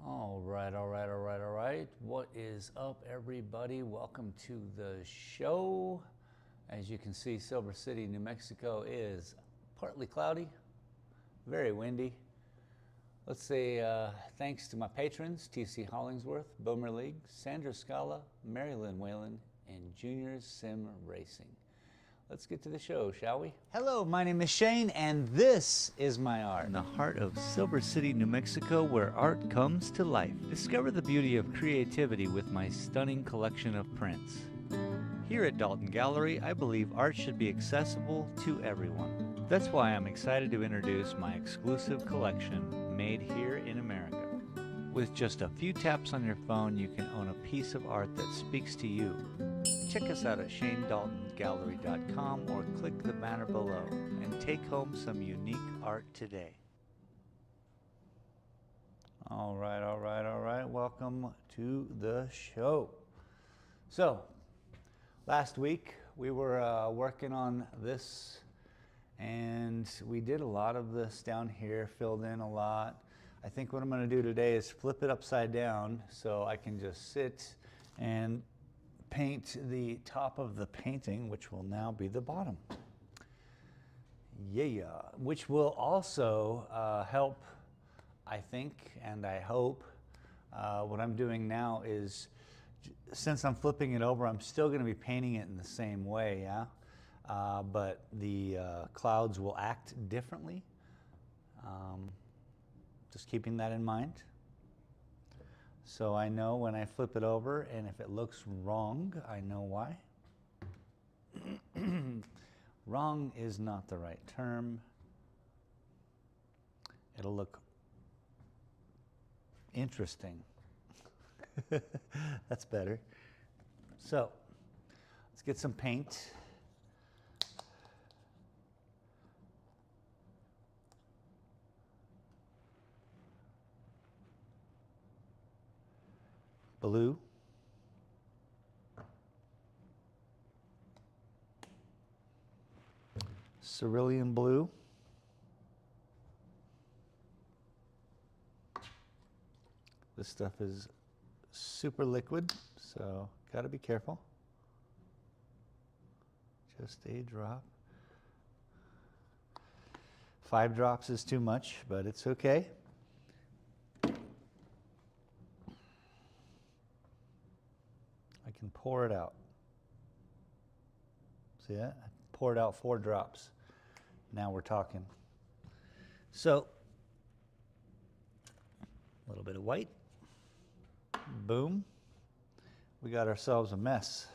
All right, all right, all right, all right. What is up, everybody? Welcome to the show. As you can see, Silver City, New Mexico is partly cloudy, very windy. Let's say thanks to my patrons, T.C. Hollingsworth, Boomer League, Sandra Scala, Mary Lynn Whalen, and Junior Sim Racing. Let's get to the show, shall we? Hello, my name is Shane, and this is my art. In the heart of Silver City, New Mexico, where art comes to life. Discover the beauty of creativity with my stunning collection of prints. Here at Dalton Gallery, I believe art should be accessible to everyone. That's why I'm excited to introduce my exclusive collection, made here in America. With just a few taps on your phone, you can own a piece of art that speaks to you. Check us out at shanedaltongallery.com or click the banner below and take home some unique art today. All right, all right, all right. Welcome to the show. So, last week we were working on this, and we did a lot of this down here, filled in a lot. I think what I'm going to do today is flip it upside down so I can just sit and paint the top of the painting, which will now be the bottom. Yeah, which will also help, I think, and I hope. What I'm doing now is, since I'm flipping it over, I'm still going to be painting it in the same way, yeah? But the clouds will act differently. Just keeping that in mind. So I know when I flip it over, and if it looks wrong, I know why. Wrong is not the right term. It'll look interesting. That's better. So let's get some paint. Blue. Cerulean blue. This stuff is super liquid, so gotta be careful. Just a drop. 5 drops is too much, but it's okay. I can pour it out. See that? I poured out 4 drops. Now we're talking. So, a little bit of white. Boom. We got ourselves a mess.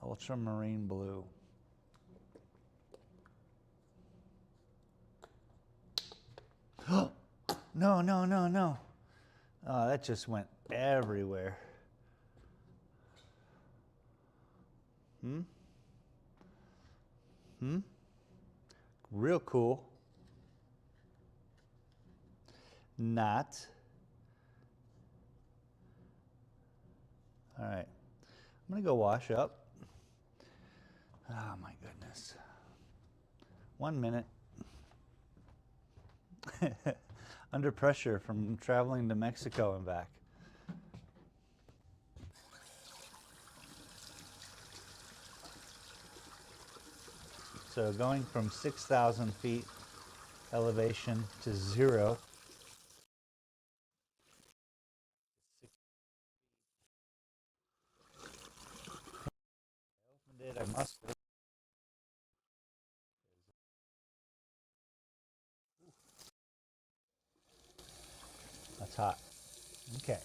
Ultramarine blue. No, no, no, no. Oh, that just went everywhere. Real cool. Not. All right. I'm going to go wash up. Oh, my goodness. 1 minute. Under pressure from traveling to Mexico and back. So going from 6,000 feet elevation to 0. I opened it, I must have. That's hot. Okay.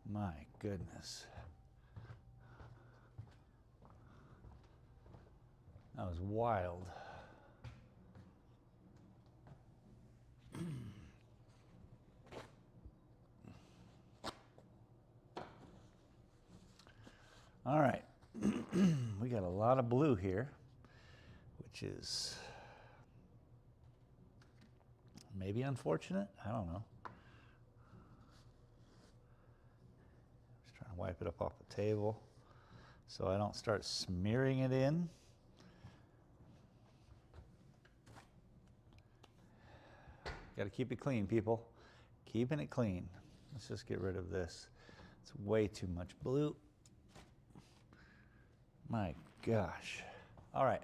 My goodness. That was wild. All right. We got a lot of blue here, which is maybe unfortunate. I don't know. Just trying to wipe it up off the table. so I don't start smearing it in. Got to keep it clean, people. Keeping it clean. Let's just get rid of this. It's way too much blue. My gosh. All right.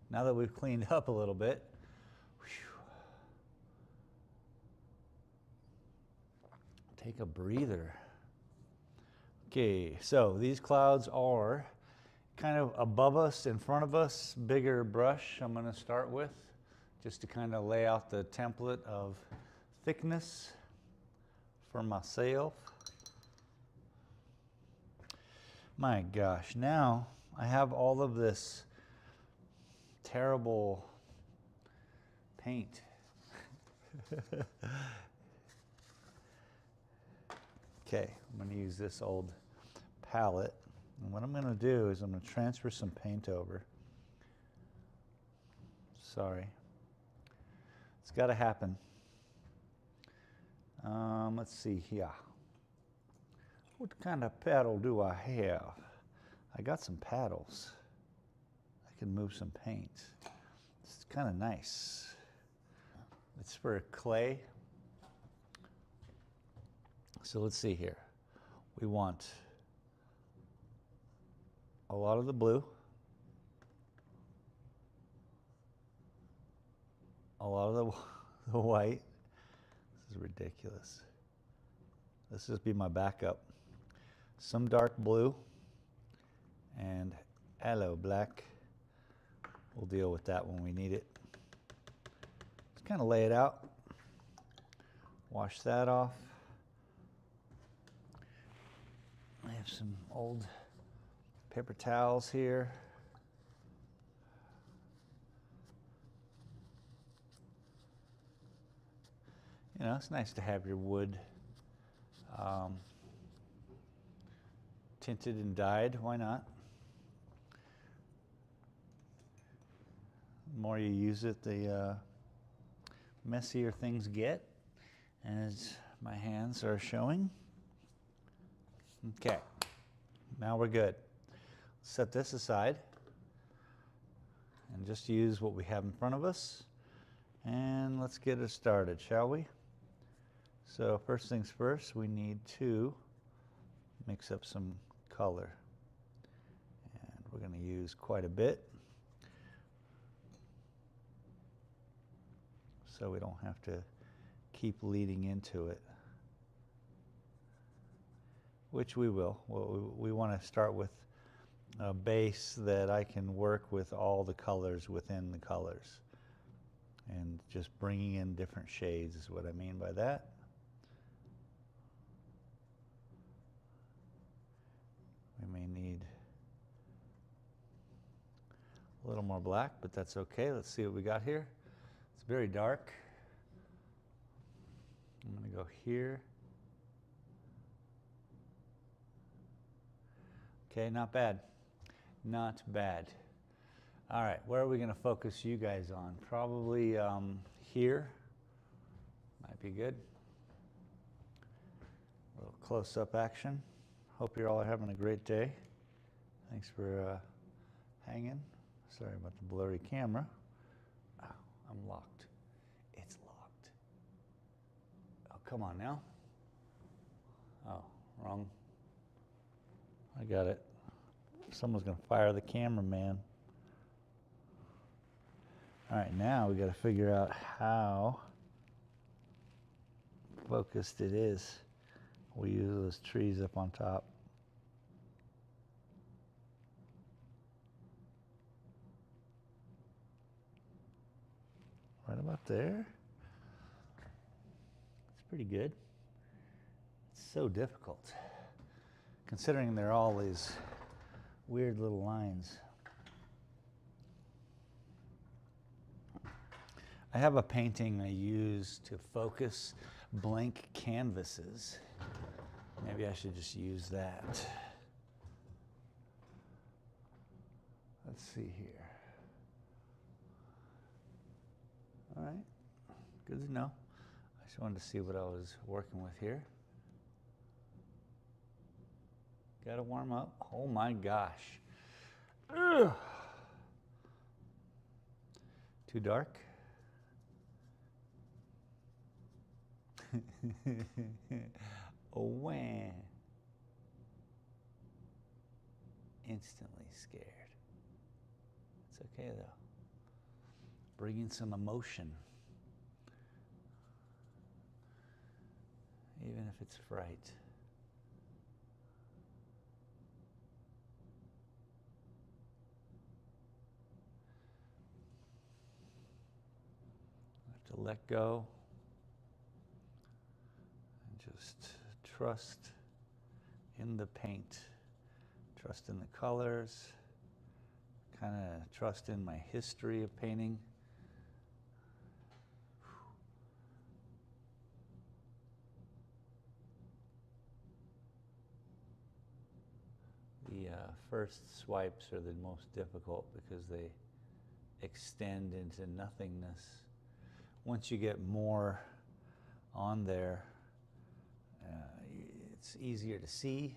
Now that we've cleaned up a little bit, take a breather. Okay, so these clouds are kind of above us, in front of us. Bigger brush I'm going to start with, just to kind of lay out the template of thickness for myself. My gosh, now I have all of this terrible paint. Okay, I'm going to use this old palette, and what I'm going to do is I'm going to transfer some paint over. Sorry. It's got to happen. Let's see here. What kind of paddle do I have? I got some paddles. I can move some paint. It's kind of nice. It's for clay. So let's see here. We want a lot of the blue, a lot of the white. This is ridiculous. Let's just be my backup. Some dark blue and aloe black. We'll deal with that when we need it. Just kind of lay it out. Wash that off. I have some old paper towels here. You know, it's nice to have your wood tinted and dyed. Why not? The more you use it, the messier things get, as my hands are showing. Okay, now we're good. Set this aside and just use what we have in front of us, and let's get it started, shall we? So first things first, we need to mix up some color, and we're going to use quite a bit so we don't have to keep leading into it, which we will. We want to start with a base that I can work with all the colors within the colors, and just bringing in different shades is what I mean by that. We may need a little more black, but that's okay. Let's see what we got here. It's very dark. I'm going to go here. Okay, not bad. Not bad. All right, where are we going to focus you guys on? Probably here. Might be good. A little close-up action. Hope you're all having a great day. Thanks for hanging. Sorry about the blurry camera. Oh, I'm locked. It's locked. Oh, come on now. Oh, wrong. I got it. Someone's going to fire the cameraman. All right, now we got to figure out how focused it is. We use those trees up on top. Right about there. It's pretty good. It's so difficult, considering there are all these weird little lines. I have a painting I use to focus blank canvases. Maybe I should just use that. Let's see here. All right, good to know. I just wanted to see what I was working with here. Gotta warm up. Oh my gosh. Ugh. Too dark? Oh, wham. Instantly scared. It's okay though. Bringing some emotion. Even if it's fright. Have to let go and just trust in the paint, trust in the colors, kind of trust in my history of painting. The first swipes are the most difficult because they extend into nothingness. Once you get more on there, it's easier to see,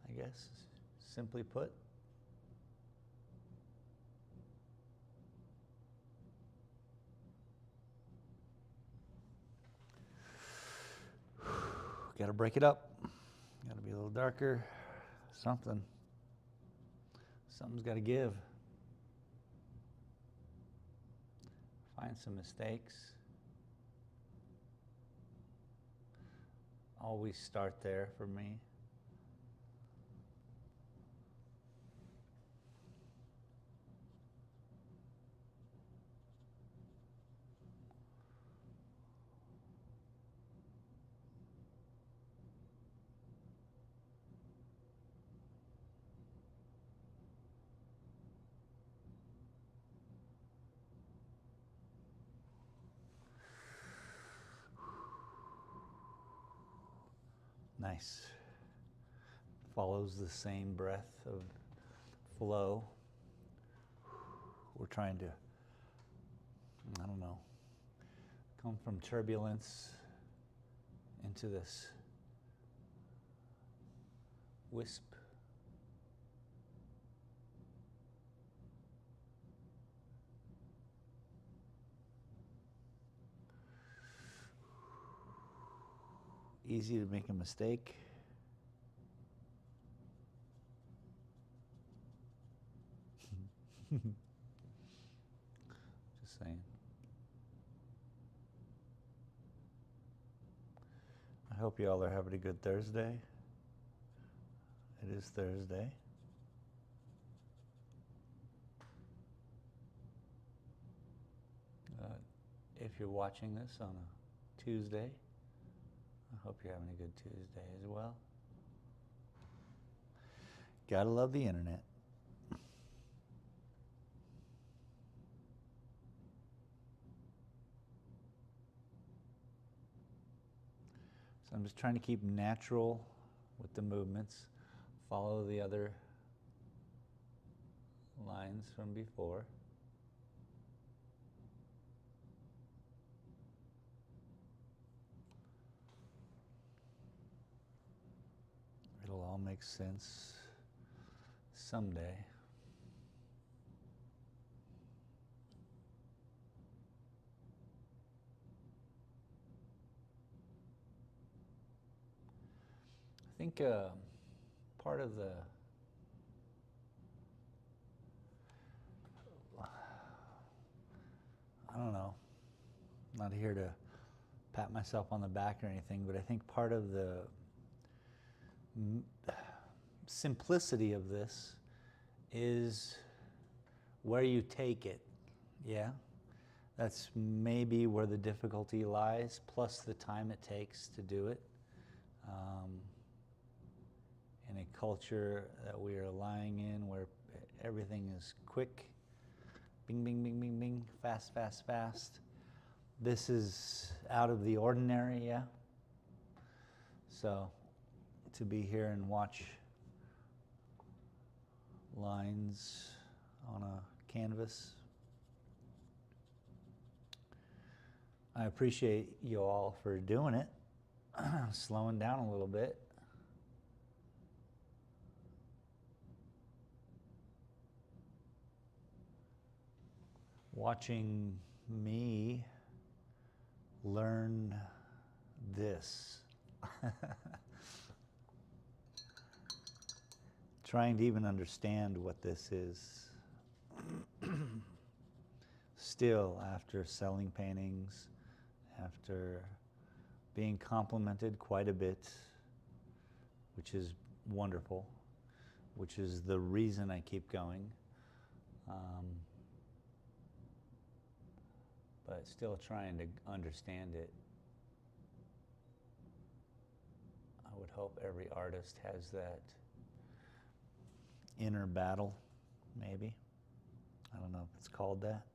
I guess, simply put. Got to break it up. Got to be a little darker. Something. Something's got to give. Find some mistakes. Always start there for me. Nice. Follows the same breath of flow. We're trying to, I don't know, come from turbulence into this wisp. Easy to make a mistake. Just saying. I hope you all are having a good Thursday. It is Thursday. If you're watching this on a Tuesday, I hope you're having a good Tuesday as well. Gotta love the internet. So I'm just trying to keep natural with the movements. Follow the other lines from before. It'll all make sense someday. I think part of the I don't know, I'm not here to pat myself on the back or anything, but I think part of the simplicity of this is where you take it. Yeah, that's maybe where the difficulty lies, plus the time it takes to do it. In a culture that we are lying in, where everything is quick, bing, bing, bing, bing, bing, fast, fast, fast. This is out of the ordinary, yeah? So to be here and watch lines on a canvas, I appreciate you all for doing it, slowing down a little bit. watching me learn this. Trying to even understand what this is. Still, after selling paintings, after being complimented quite a bit, which is wonderful, which is the reason I keep going. But still trying to understand it. I would hope every artist has that inner battle, maybe. I don't know if it's called that.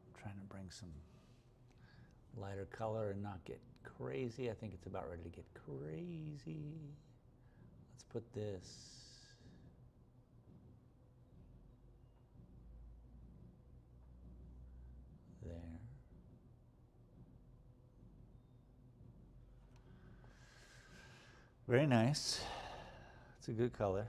I'm trying to bring some lighter color and not get crazy. I think it's about ready to get crazy. Let's put this. There. Very nice. It's a good color.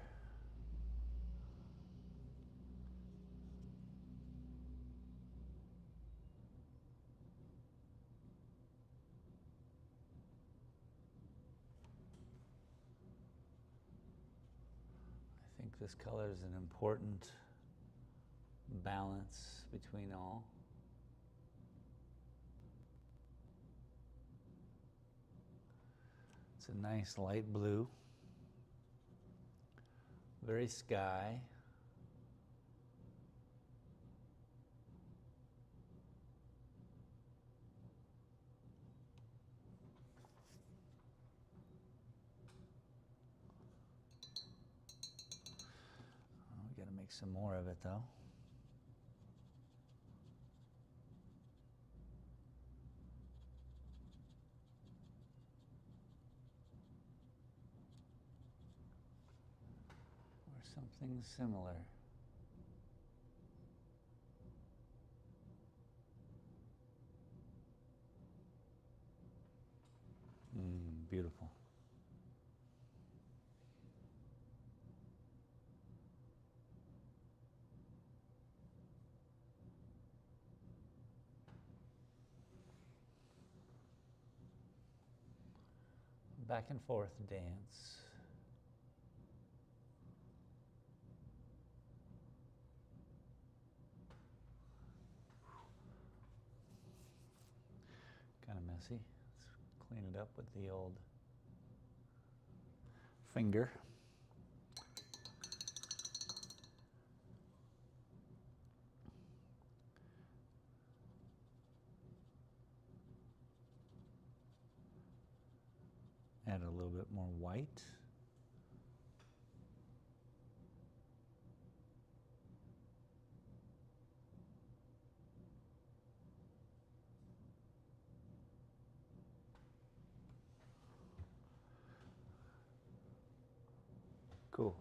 I think this color is an important balance between all. It's a nice light blue, very sky. We got to make some more of it though. Something similar. Beautiful. Back and forth dance. Kind of messy. Let's clean it up with the old finger. Add a little bit more white. Cool.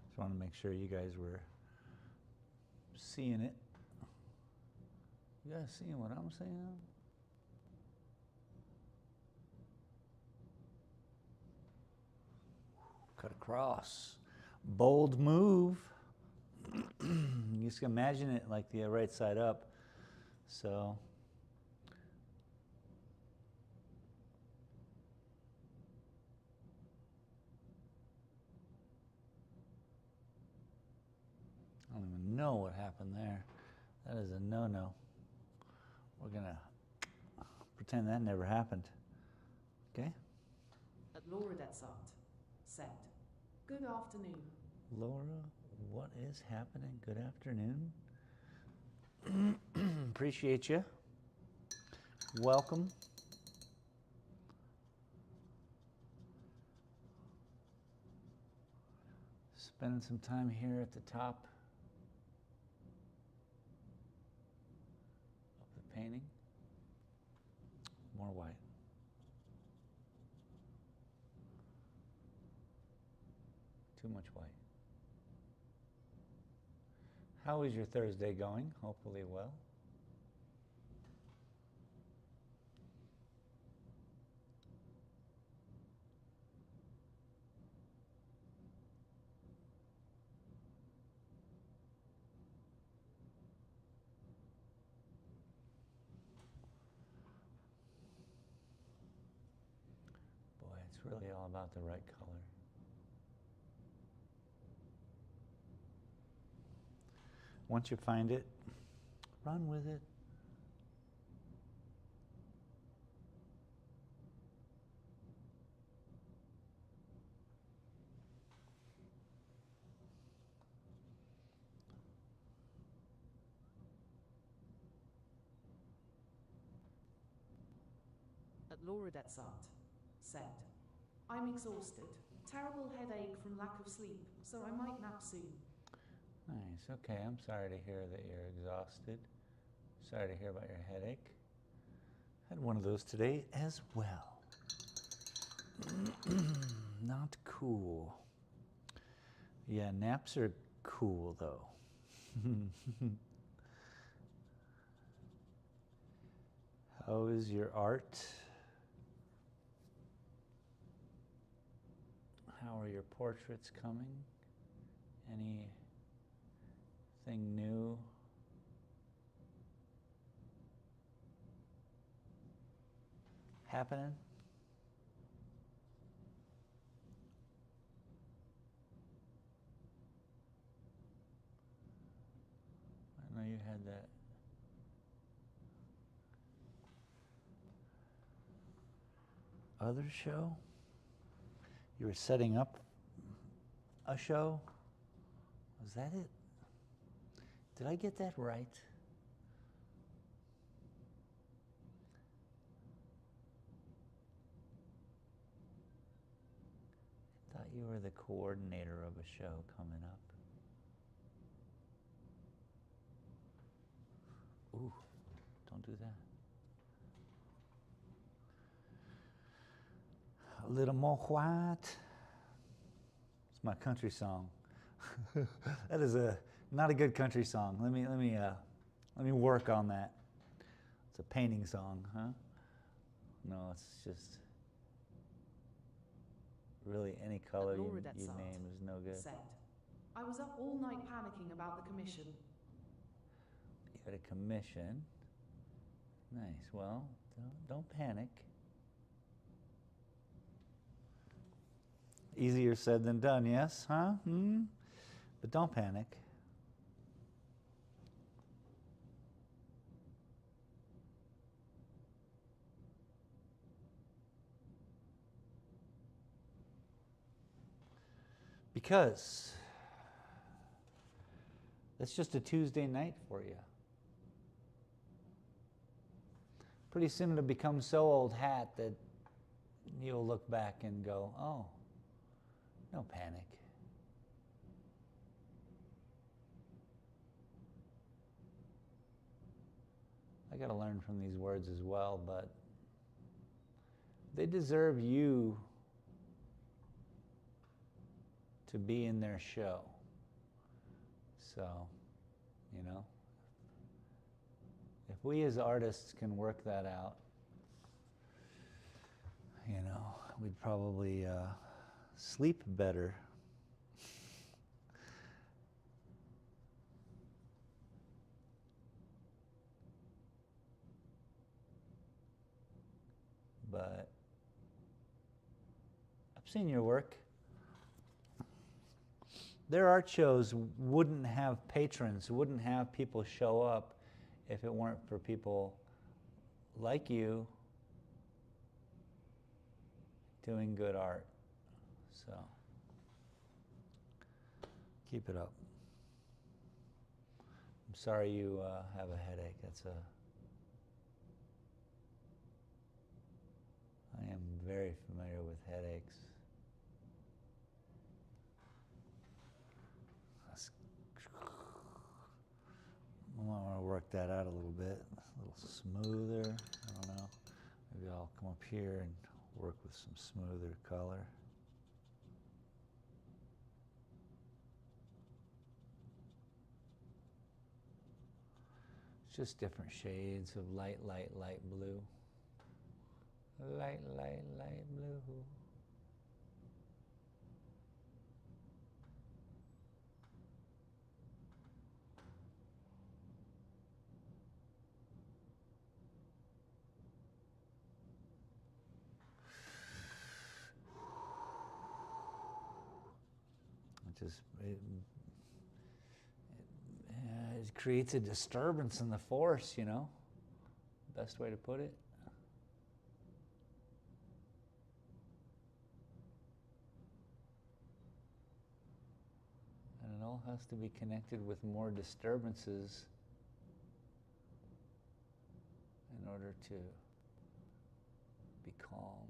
Just want to make sure you guys were seeing it. You guys seeing what I'm saying? Cut across. Bold move. You just imagine it like the right side up. So I don't even know what happened there. That is a no-no. We're gonna pretend that never happened. Okay? Laura Detsart said, "Good afternoon." Laura, what is happening? Good afternoon. Appreciate you. Welcome. Spending some time here at the top of the painting. More white. Too much white. How is your Thursday going? Hopefully well. It's really all about the right color. Once you find it, run with it. At Laura Detsart said, I'm exhausted. Terrible headache from lack of sleep, so I might nap soon. Nice. Okay, I'm sorry to hear that you're exhausted. Sorry to hear about your headache. Had one of those today as well. Not cool. Yeah, naps are cool though. How is your art? How are your portraits coming? Anything new? Happening? I know you had that. Other show? You were setting up a show? Was that it? Did I get that right? I thought you were the coordinator of a show coming up. Ooh, don't do that. A little more white. It's my country song. That is not a good country song. Let me work on that. It's a painting song, huh? No, it's just really any color you name is no good. Said, I was up all night panicking about the commission. You got a commission. Nice. Well, don't panic. Easier said than done, yes, huh? But don't panic. Because that's just a Tuesday night for you. Pretty soon it'll become so old hat that you'll look back and go, oh, no panic. I got to learn from these words as well, but they deserve you to be in their show. So, you know, if we as artists can work that out, you know, we'd probably sleep better. But I've seen your work. Their art shows wouldn't have patrons, wouldn't have people show up if it weren't for people like you doing good art. So keep it up. I'm sorry you have a headache. I am very familiar with headaches. I want to work that out a little bit, a little smoother. I don't know. Maybe I'll come up here and work with some smoother color. It's just different shades of light, light, light blue. Light, light, light blue. it creates a disturbance in the force, you know, best way to put it. And it all has to be connected with more disturbances in order to be calm.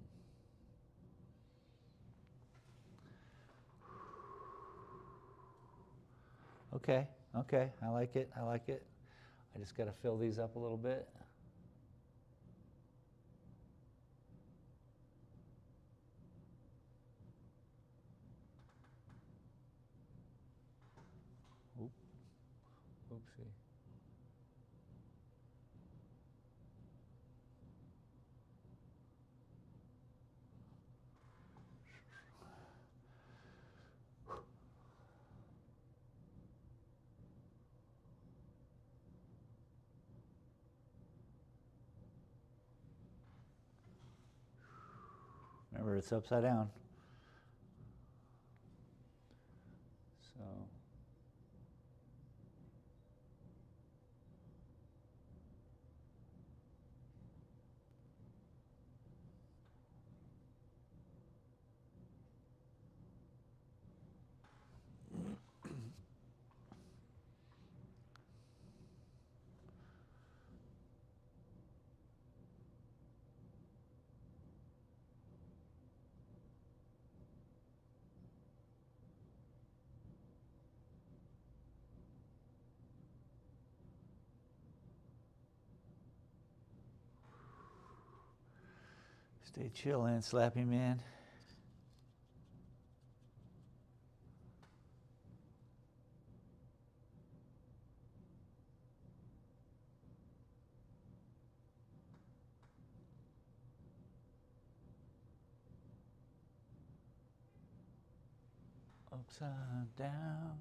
Okay, okay, I like it, I like it. I just got to fill these up a little bit. Oop. Oopsie. Remember, it's upside down. So, stay chill, and slappy man. Upside down.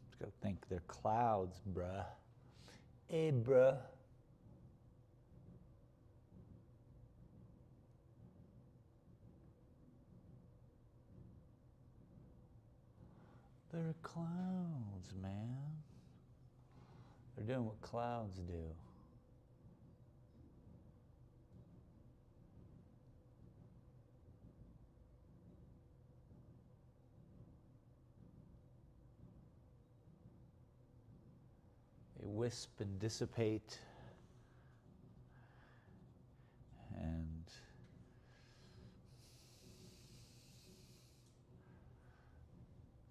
Just gotta think they're clouds, bruh. Hey, bruh. They're clouds, man. They're doing what clouds do. They wisp and dissipate, and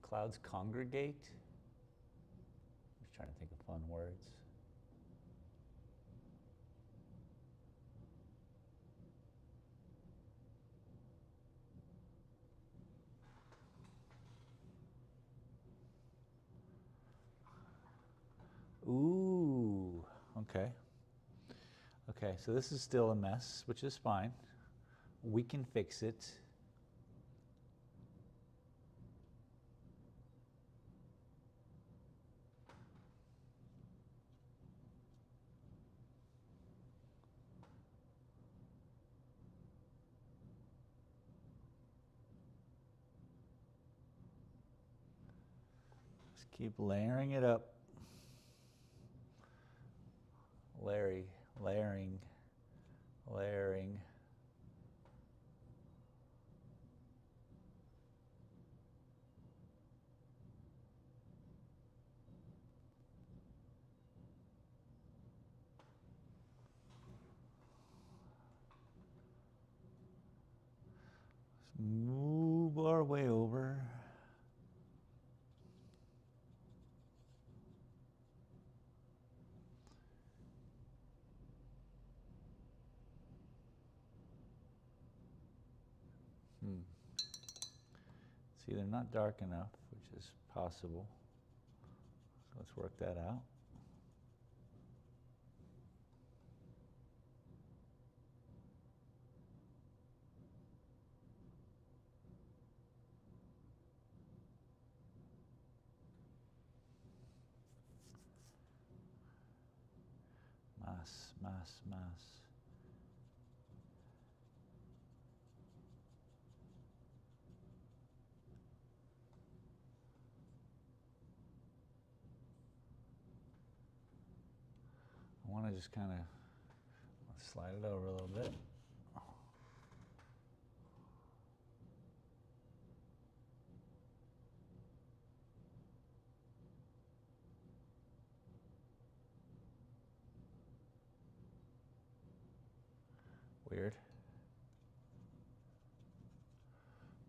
clouds congregate. I'm just trying to think of fun words. Ooh, okay. Okay, so this is still a mess, which is fine. We can fix it. Just keep layering it up. Layering. Let's move our way over. See, they're not dark enough, which is possible. So let's work that out. mass, mass, mass. I want to just kind of slide it over a little bit. Weird.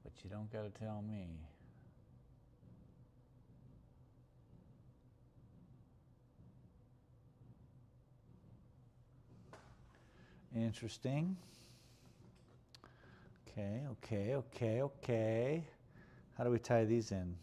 But you don't got to tell me. Interesting. Okay, okay, okay, okay. How do we tie these in?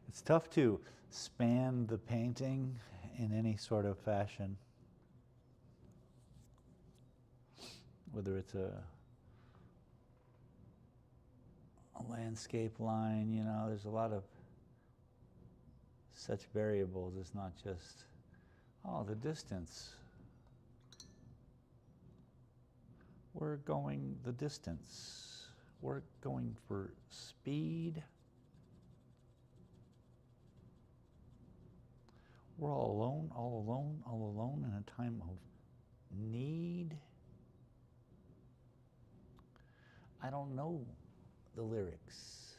It's tough to span the painting in any sort of fashion. Whether it's a landscape line, you know, there's a lot of such variables. It's not just, oh, the distance. We're going the distance. We're going for speed. We're all alone, all alone, all alone in a time of need. I don't know the lyrics.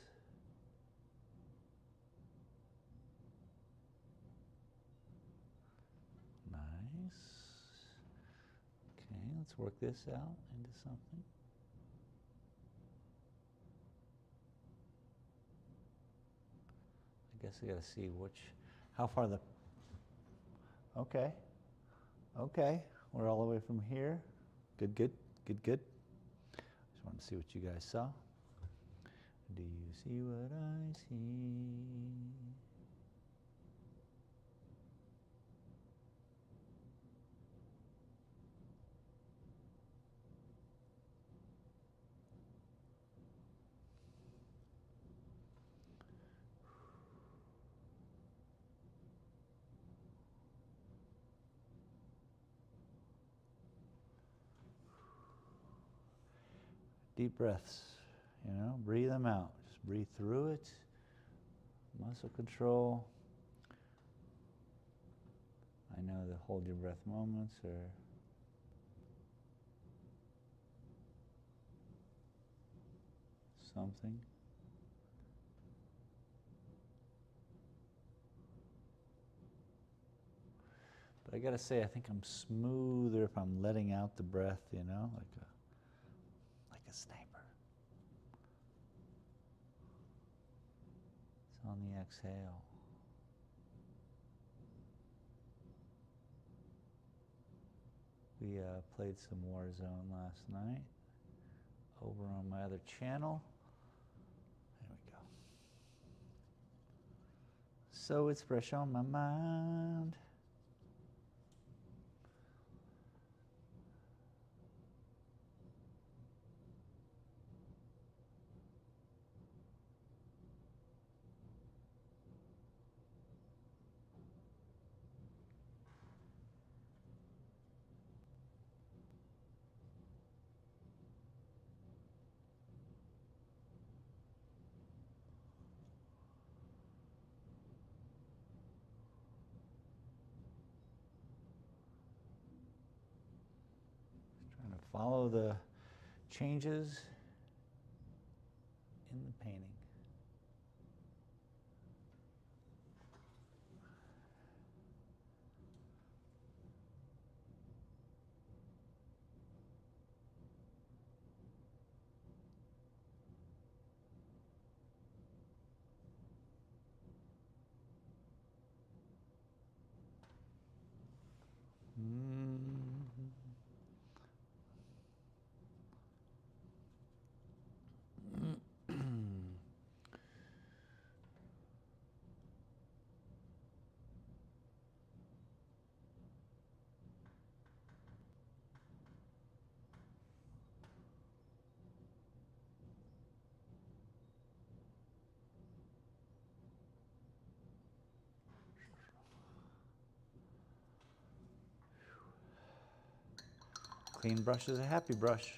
Nice. Okay, let's work this out into something. I guess I gotta see how far the, okay, okay, we're all the way from here. Good, good, good, good. Just wanted to see what you guys saw. Do you see what I see? Deep breaths, you know, breathe them out. Just breathe through it. Muscle control. I know the hold your breath moments are something. But I gotta say, I think I'm smoother if I'm letting out the breath, you know, like a sniper. It's on the exhale. We played some Warzone last night over on my other channel. There we go. So it's fresh on my mind. Follow the changes in the painting. clean brush is a happy brush.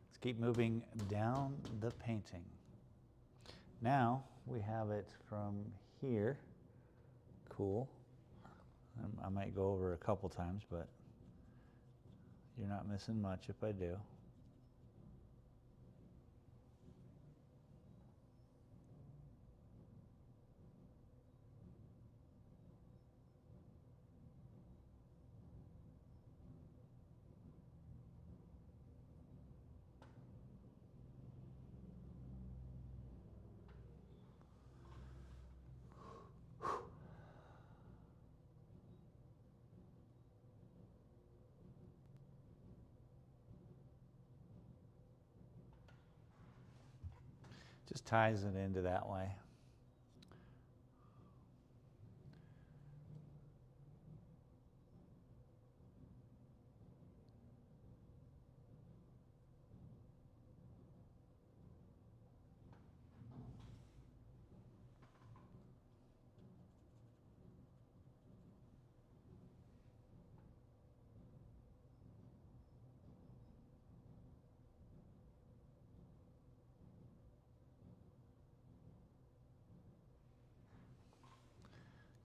Let's keep moving down the painting. Now we have it from here. Cool. I might go over a couple times, but you're not missing much if I do. Just ties it into that way.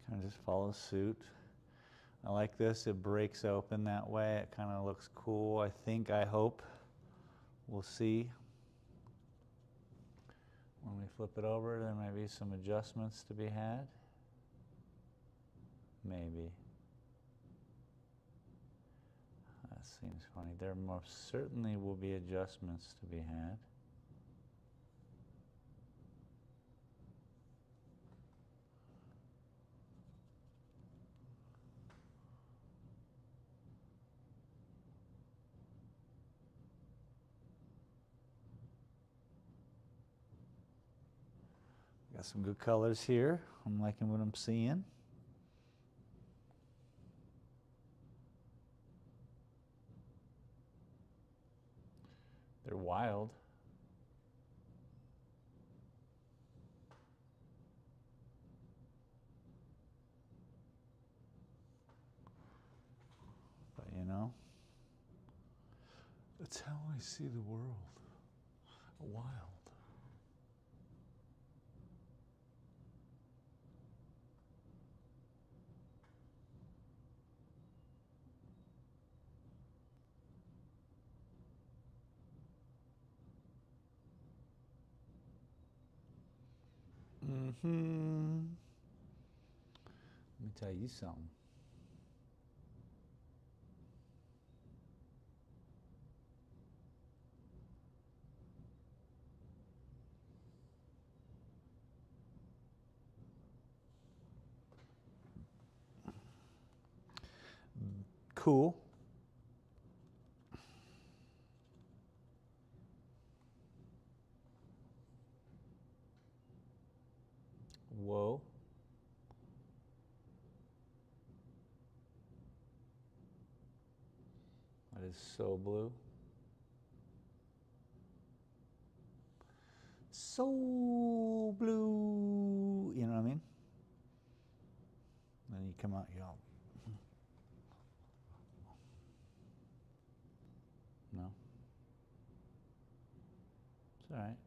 Kind of just follow suit. I like this, it breaks open that way. It kind of looks cool, I think, I hope. We'll see. When we flip it over, there might be some adjustments to be had. Maybe. That seems funny. There most certainly will be adjustments to be had. Got some good colors here. I'm liking what I'm seeing. They're wild. But you know, that's how I see the world. Wild. Let me tell you something. Cool. Whoa. That is so blue. So blue. You know what I mean? Then you come out, you go. No. It's all right.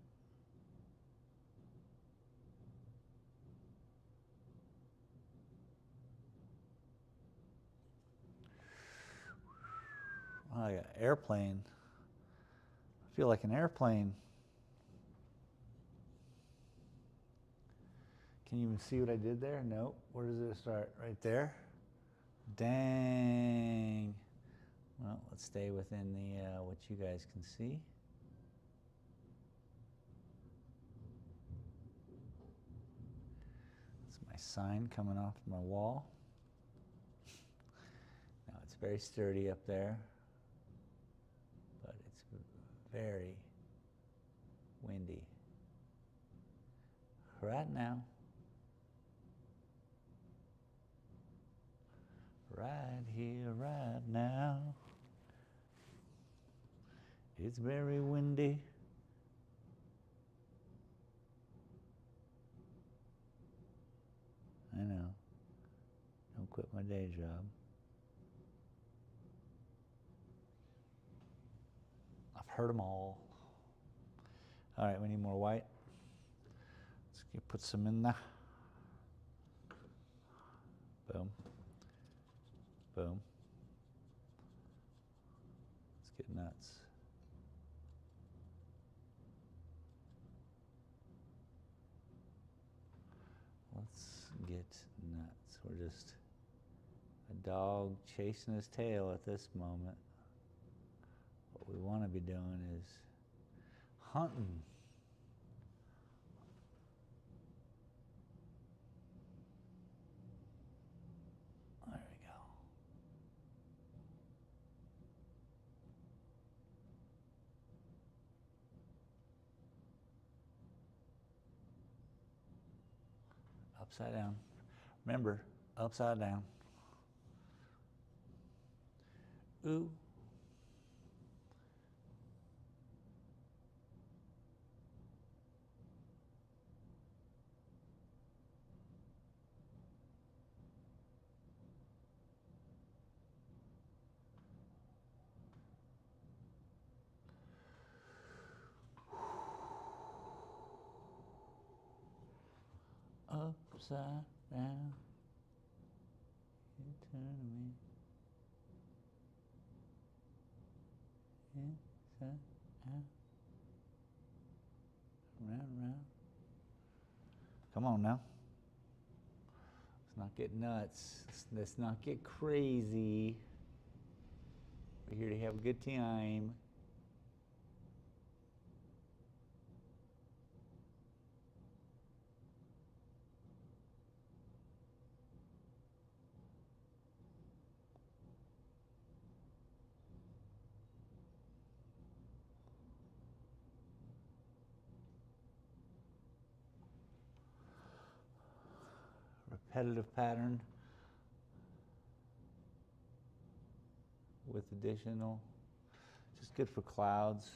Oh, I got airplane. I feel like an airplane. Can you even see what I did there? Nope. Where does it start? Right there? Dang. Well, let's stay within the what you guys can see. That's my sign coming off my wall. Now it's very sturdy up there, but it's very windy right now. Right here, right now. It's very windy. I know. Don't quit my day job. I've heard them all. All right, we need more white. Let's put some in there. Boom. Boom. Let's get nuts. Let's get nuts. We're just a dog chasing his tail at this moment. What we want to be doing is hunting. There we go. Upside down. Remember, upside down. Ooh. Upside down. You turn me. Inside out. Round. Come on now. Let's not get nuts. Let's not get crazy. We're here to have a good time. Repetitive pattern with additional, just good for clouds.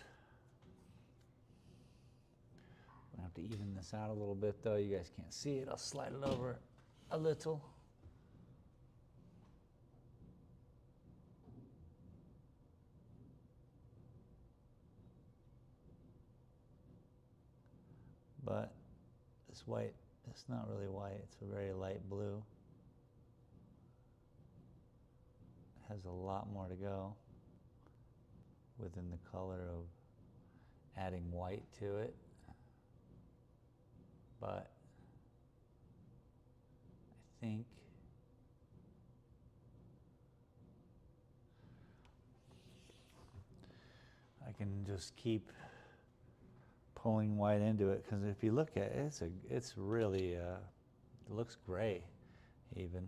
I'm gonna have to even this out a little bit though. You guys can't see it. I'll slide it over a little. But this white, it's not really white, it's a very light blue. It has a lot more to go within the color of adding white to it. But I think I can just keep pulling white into it, because if you look at it, it's really, it looks gray even.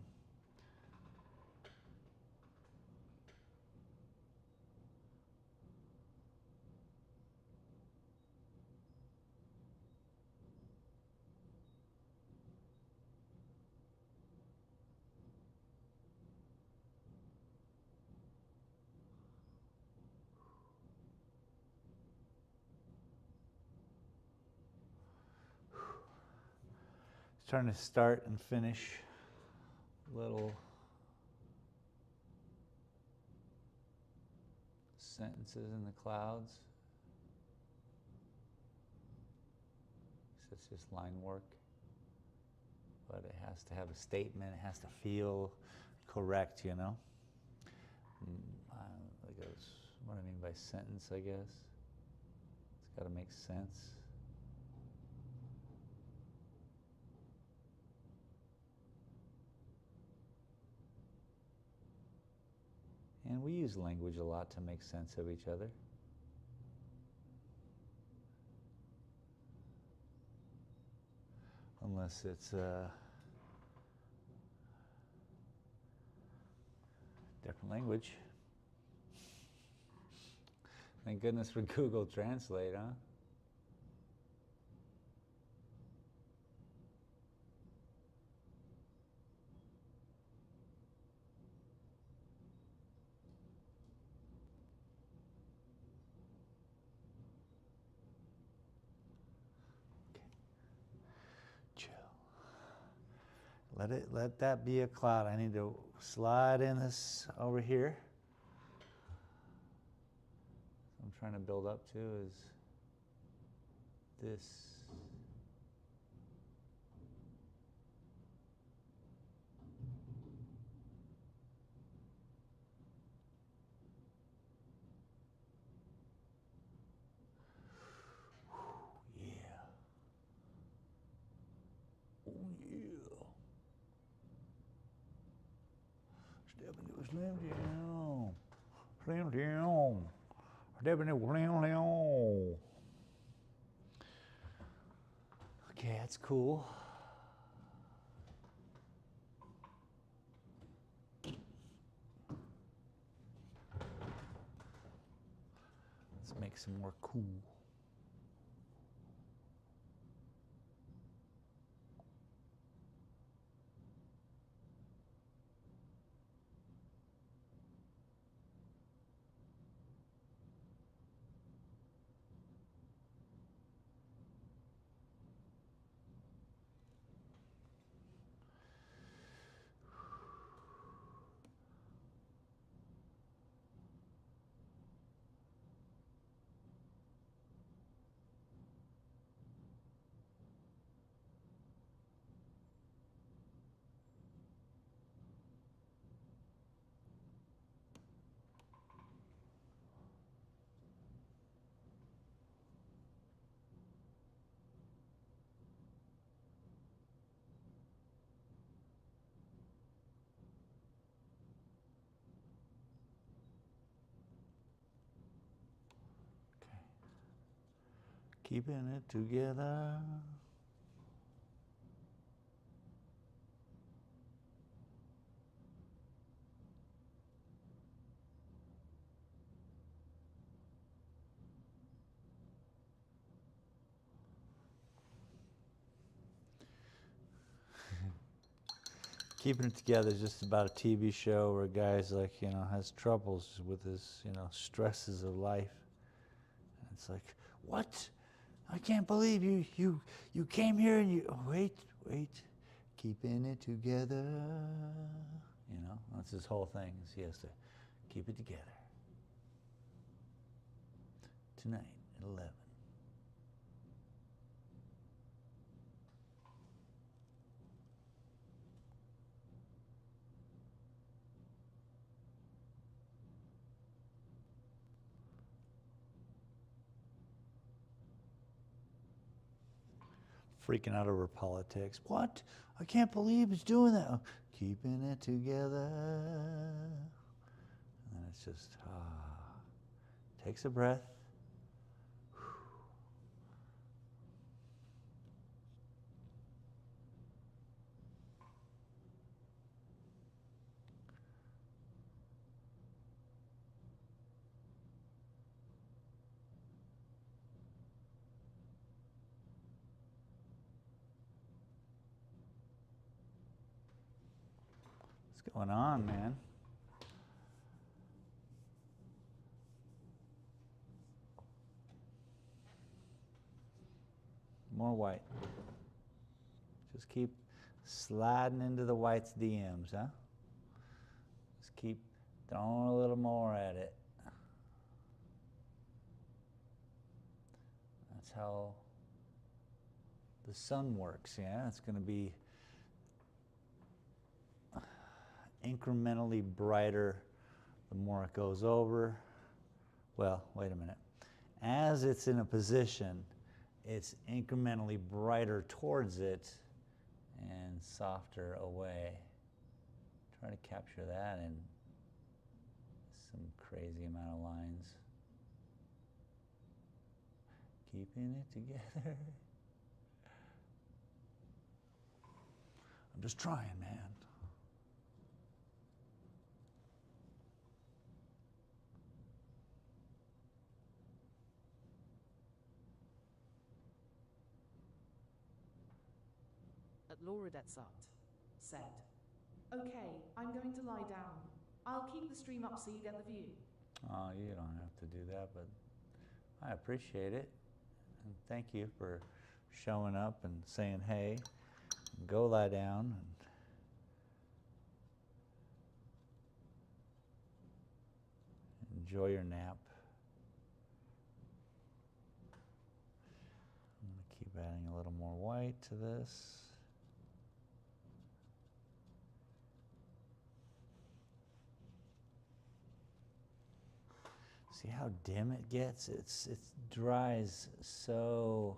Trying to start and finish little sentences in the clouds. It's just line work, but it has to have a statement. It has to feel correct, you know. Like what I mean by sentence, I guess. It's got to make sense. And we use language a lot to make sense of each other. Unless it's different language. Thank goodness for Google Translate, huh? Let that be a cloud. I need to slide in this over here. I'm trying to build up to is this. Yeah. Oh yeah. Step into a slim down. Slim down. Step into a slim down. Okay, that's cool. Let's make some more cool. Keeping it together. Keeping it together is just about a TV show where a guy's like, has troubles with his, stresses of life. And it's like, what? I can't believe you came here and wait, keeping it together. That's his whole thing, is he has to keep it together. Tonight at 11. Freaking out over politics. What? I can't believe he's doing that. Keeping it together. And then it's just, takes a breath. What's going on, man? More white. Just keep sliding into the white's DMs, huh? Just keep throwing a little more at it. That's how the sun works, yeah? It's going to be incrementally brighter the more it goes over. Well, wait a minute. As it's in a position, it's incrementally brighter towards it and softer away. Try to capture that in some crazy amount of lines. Keeping it together. I'm just trying, man. Laura Detsart said, "Okay, I'm going to lie down. I'll keep the stream up so you get the view." Oh, you don't have to do that, but I appreciate it. And thank you for showing up and saying, hey, go lie down. And enjoy your nap. quite to this. See how dim it gets? It dries so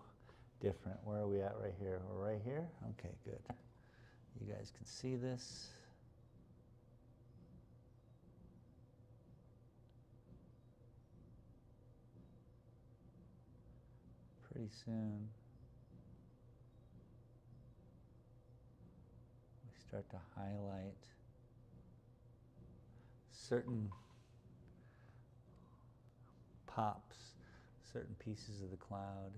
different. Where are we at right here? We're right here? Okay, good. You guys can see this. Pretty soon, we start to highlight certain pops, certain pieces of the cloud.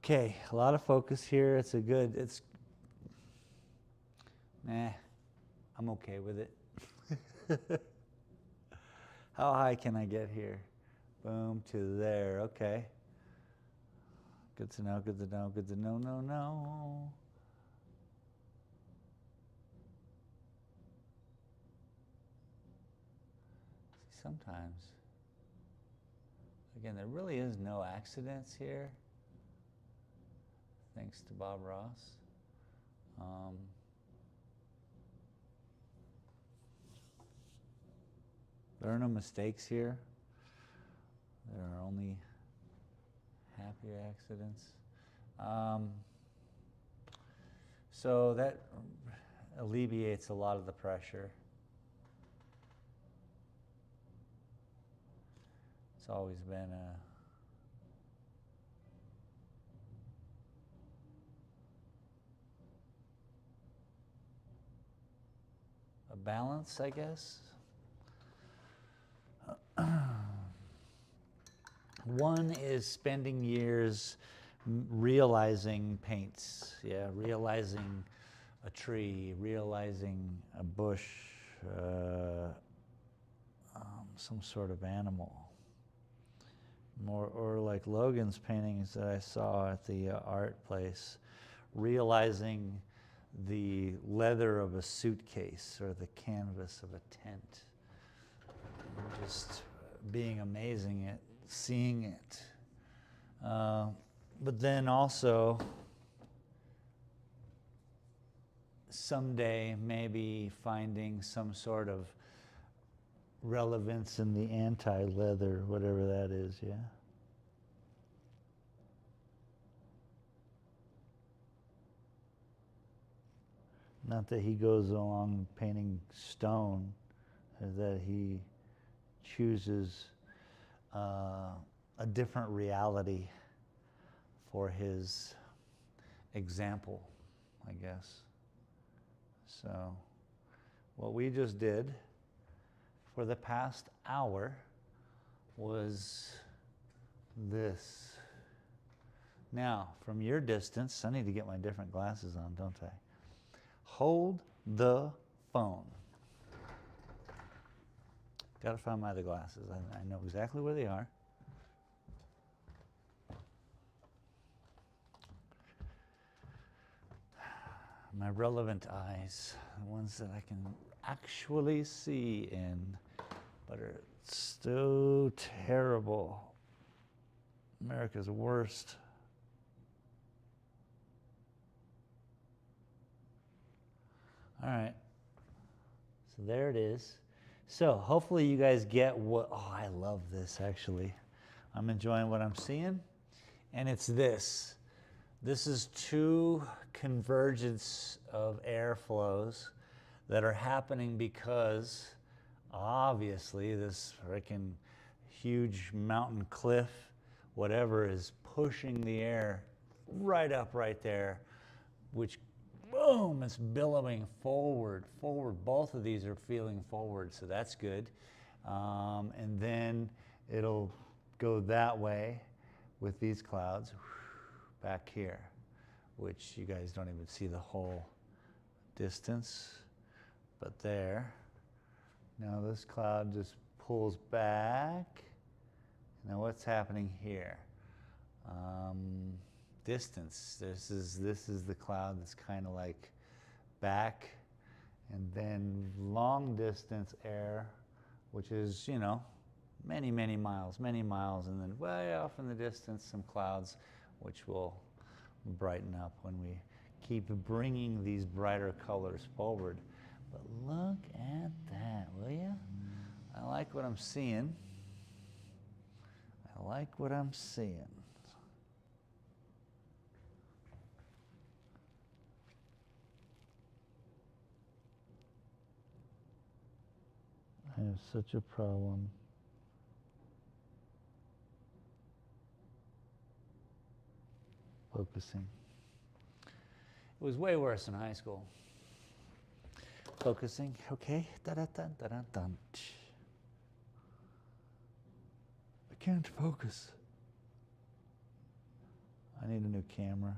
Okay, a lot of focus here. I'm okay with it. How high can I get here? Boom, to there, okay. Good to know, good to know, good to know, no. See, sometimes, again, there really is no accidents here. Thanks to Bob Ross. There are no mistakes here. There are only happy accidents. So that alleviates a lot of the pressure. It's always been a balance, I guess. One is spending years realizing paints, realizing a tree, realizing a bush, some sort of animal. Or like Logan's paintings that I saw at the art place, realizing the leather of a suitcase or the canvas of a tent. Just being amazing at seeing it. But then also, someday maybe finding some sort of relevance in the anti-leather, whatever that is, yeah? Not that he goes along painting stone, that he chooses a different reality for his example, I guess. So what we just did for the past hour was this. Now, from your distance, I need to get my different glasses on, don't I? Hold the phone. Got to find my other glasses. I know exactly where they are. My relevant eyes, the ones that I can actually see in, but are so terrible. America's worst. All right, so there it is. So hopefully you guys get what, oh, I love this actually. I'm enjoying what I'm seeing. And it's this. This is two convergence of airflows that are happening because obviously this freaking huge mountain cliff, whatever, is pushing the air right up right there, which boom, it's billowing forward. Both of these are feeling forward, so that's good. And then it'll go that way with these clouds back here, which you guys don't even see the whole distance, but there. Now this cloud just pulls back. Now what's happening here? Distance. This is the cloud that's kind of like back, and then long distance air, which is, you know, many miles, and then way off in the distance some clouds, which will brighten up when we keep bringing these brighter colors forward. But look at that, will you? I like what I'm seeing. I like what I'm seeing. I have such a problem focusing. It was way worse in high school. Focusing, okay. Da-da-dun. I can't focus. I need a new camera.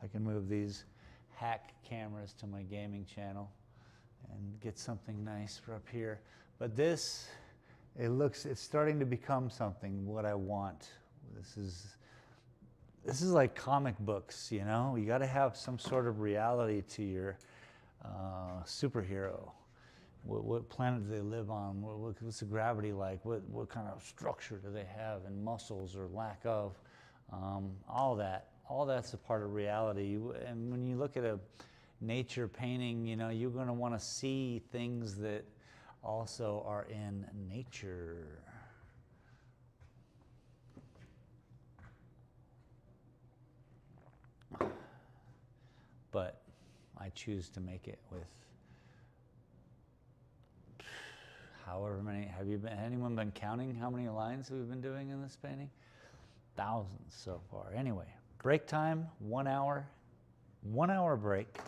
I can move these hack cameras to my gaming channel and get something nice for up here. But this, it's starting to become something, what I want. This is like comic books, you know? You gotta have some sort of reality to your superhero. What planet do they live on? What's the gravity like? What kind of structure do they have, and muscles or lack of? All that's a part of reality. And when you look at a nature painting, you know, you're going to want to see things that also are in nature. But I choose to make it with however many. Anyone been counting how many lines we've been doing in this painting? Thousands so far. Anyway, break time, 1 hour. 1 hour break.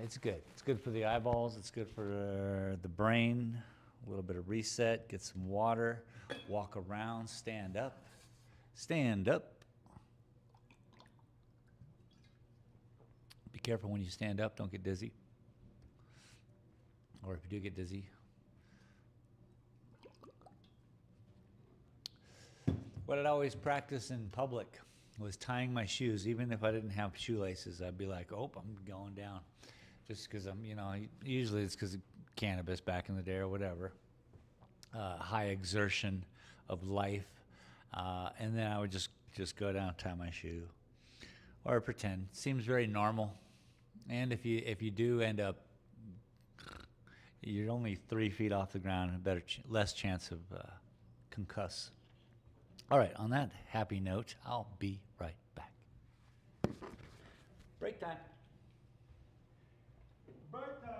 It's good. It's good for the eyeballs. It's good for the brain. A little bit of reset. Get some water. Walk around. Stand up. Stand up. Be careful when you stand up. Don't get dizzy. Or if you do get dizzy. What I'd always practice in public was tying my shoes. Even if I didn't have shoelaces, I'd be like, oh, I'm going down. Just because I'm, you know, usually it's because of cannabis back in the day or whatever. High exertion of life. And then I would just go down, tie my shoe. Or pretend. Seems very normal. And if you do end up, you're only 3 feet off the ground, less chance of concuss. All right, on that happy note, I'll be right back. Break time. Break time.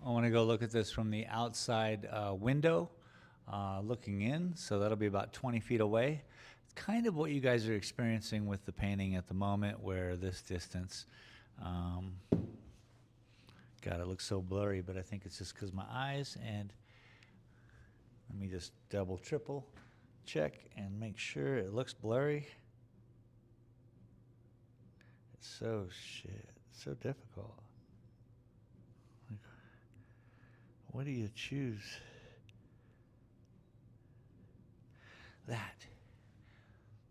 I want to go look at this from the outside window, looking in. So that'll be about 20 feet away. It's kind of what you guys are experiencing with the painting at the moment, where this distance, God, it looks so blurry, but I think it's just because my eyes. And let me just double, triple check and make sure it looks blurry. It's so so difficult. Like, what do you choose? That.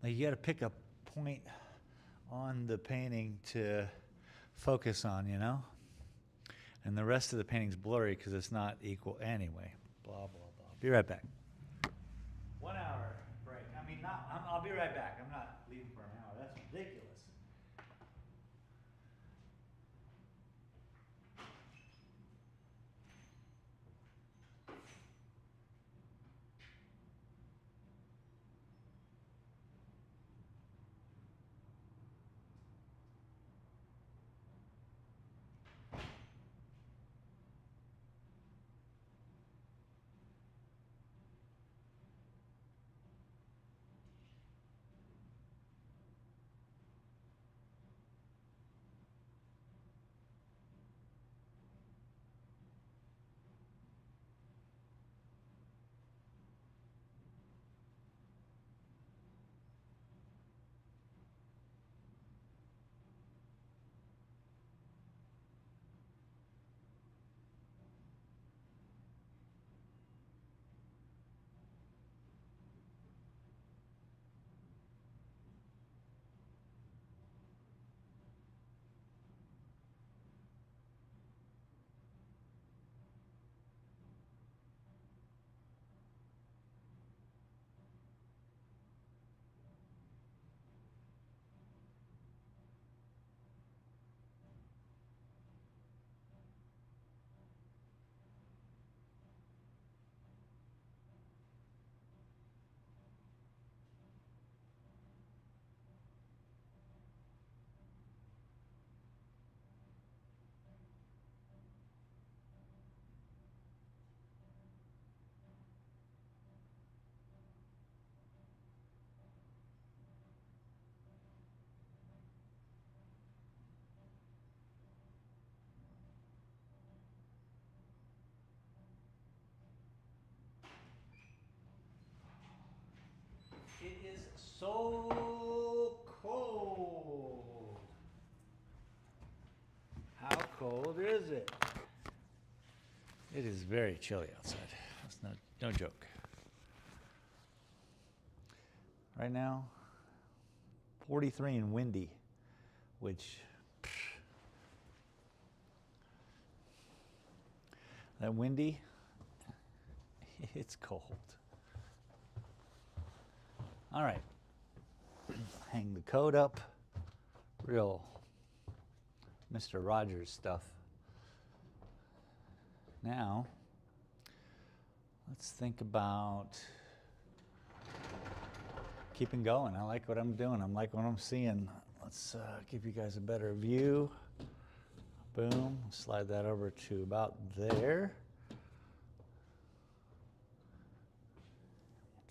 Like, you got to pick a point on the painting to focus on, you know? And the rest of the painting's blurry because it's not equal anyway. Blah, blah, blah. Be right back. 1 hour break. I mean, I'll be right back. I'm not leaving for an hour. That's ridiculous. It is so cold. How cold is it? It is very chilly outside. That's no joke. Right now, 43 and windy, which that windy, it's cold. All right, hang the coat up, real Mr. Rogers stuff. Now, let's think about keeping going. I like what I'm doing. I like what I'm seeing. Let's give you guys a better view. Boom, slide that over to about there.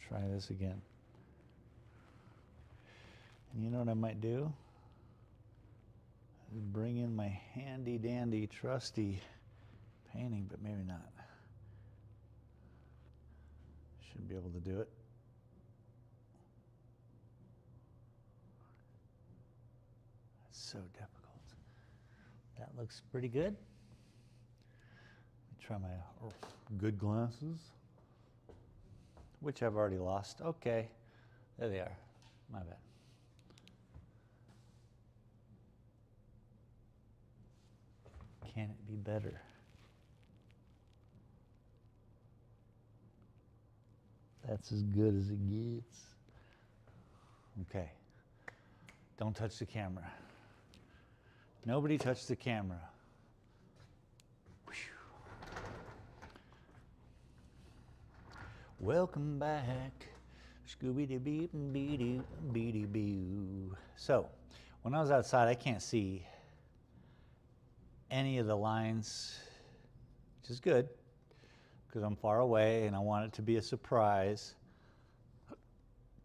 Try this again. And you know what I might do? Bring in my handy dandy trusty painting, but maybe not. Should be able to do it. It's so difficult. That looks pretty good. Let me try my good glasses, which I've already lost. Okay, there they are. My bad. Can it be better? That's as good as it gets. Okay. Don't touch the camera. Nobody touch the camera. Whew. Welcome back. Scooby-Doo-Beep-Beep-Beep-Boo. So, when I was outside, I can't see any of the lines. which is good because I'm far away and I want it to be a surprise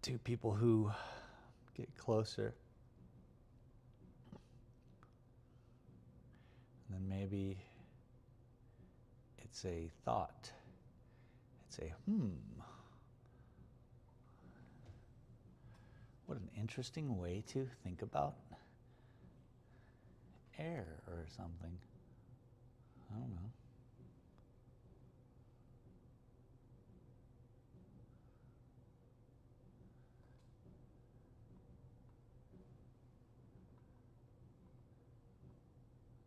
to people who get closer. And then maybe it's a thought. It's a What an interesting way to think about air or something. I don't know.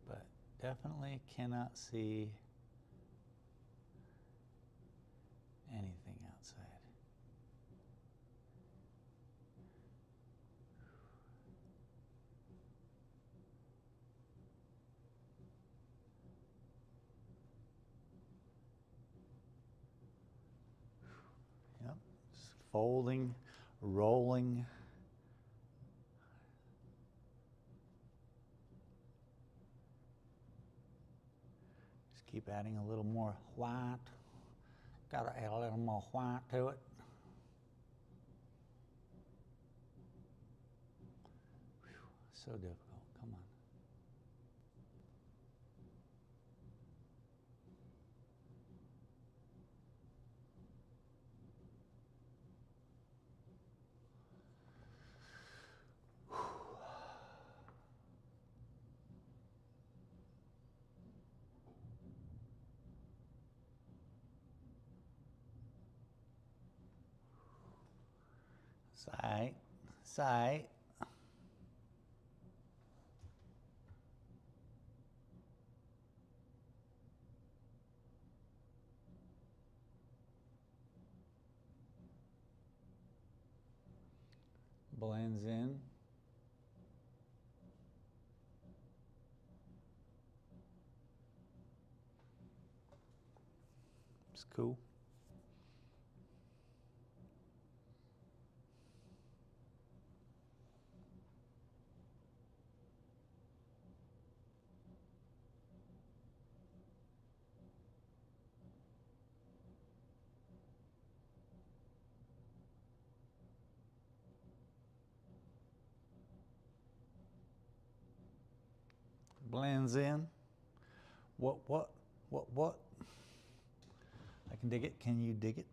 But definitely cannot see anything outside. Yep, just folding, rolling. Just keep adding a little more white. Gotta add a little more white to it. Whew, so difficult. Come on. Sight, sight. Blends in. It's cool. Blends in. What? I can dig it. Can you dig it?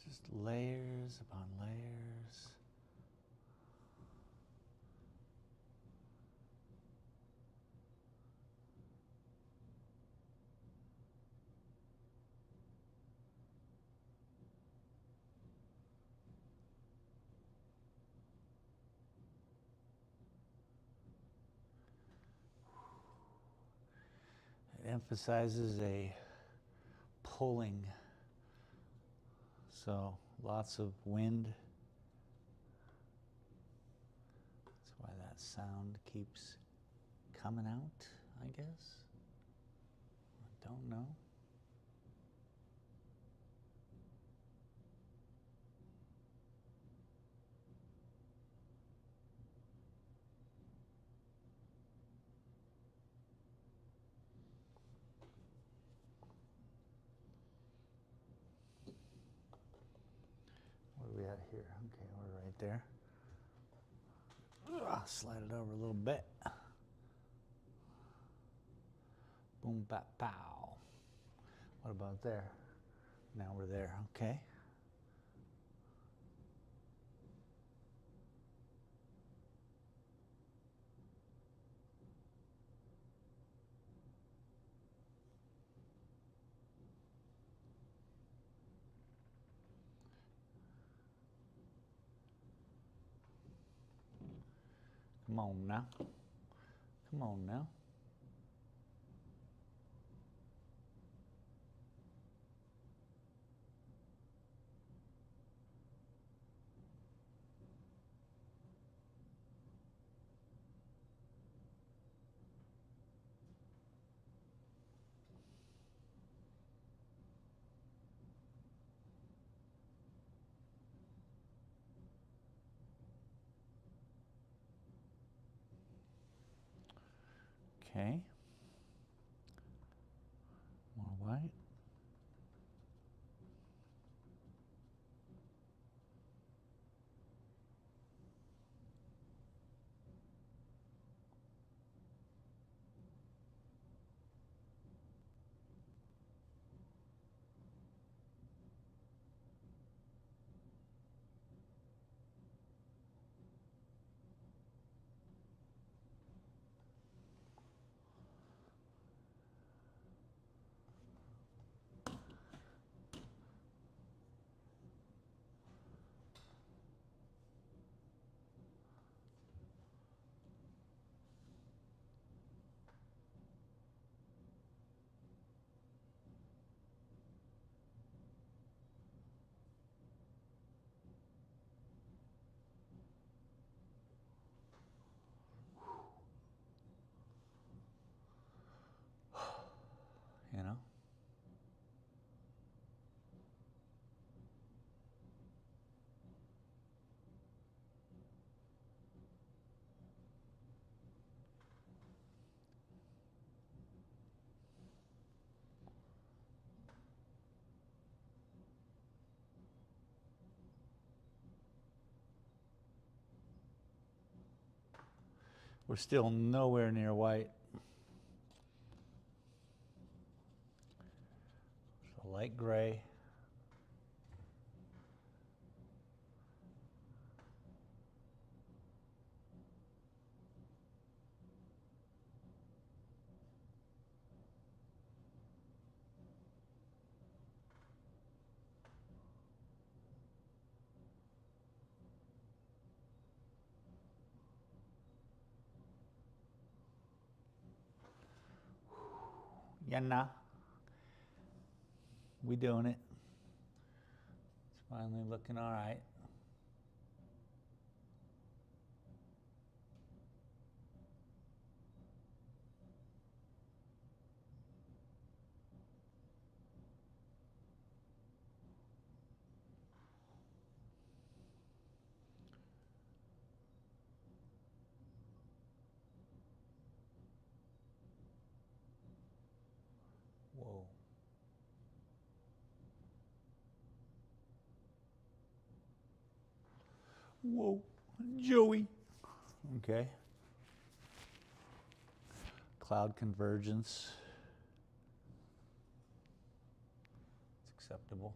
Just layers upon layers. It emphasizes a pulling, so lots of wind. That's why that sound keeps coming out, I guess. I don't know. What are we at here? Okay, we're right there. Slide it over a little bit. Boom, bap, pow. What about there? Now we're there, okay. Come on now. Come on now. Okay. More white. You know? We're still nowhere near white. So light gray. Yeah, nah. We doing it. It's finally looking all right. Whoa. Whoa, Joey. Okay. Cloud convergence. It's acceptable.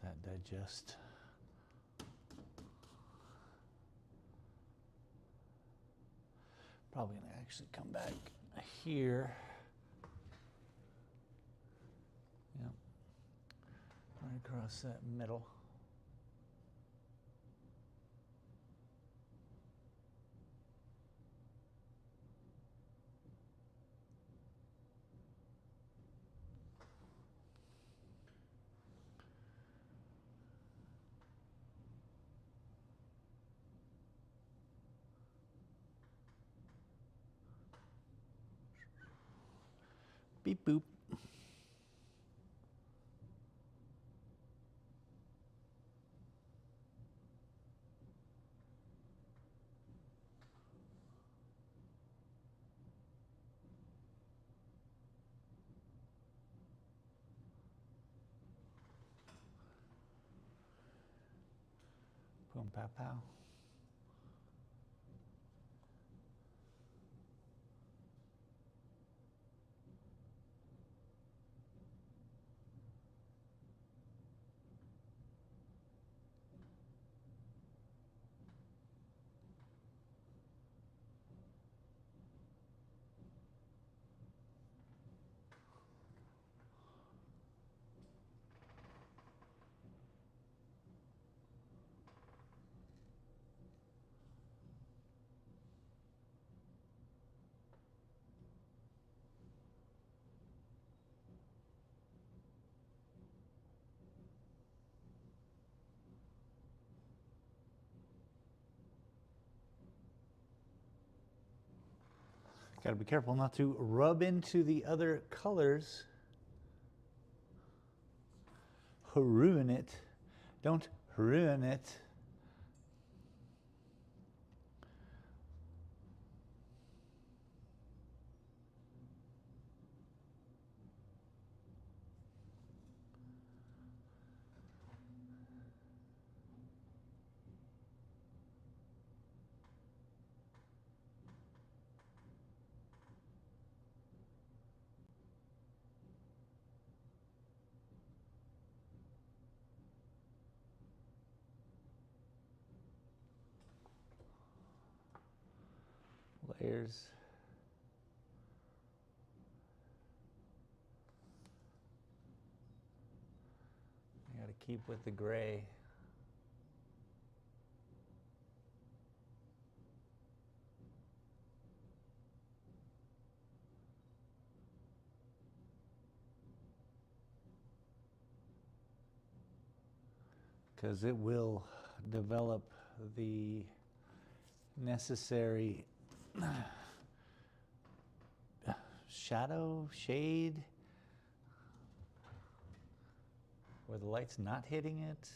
Let that digest. Probably gonna actually come back here. Yep. Right across that middle. Beep boop. Boom, pow, pow. Got to be careful not to rub into the other colors. Ruin it. Don't ruin it. Layers. I got to keep with the gray. Because it will develop the necessary shadow, shade, where the light's not hitting it.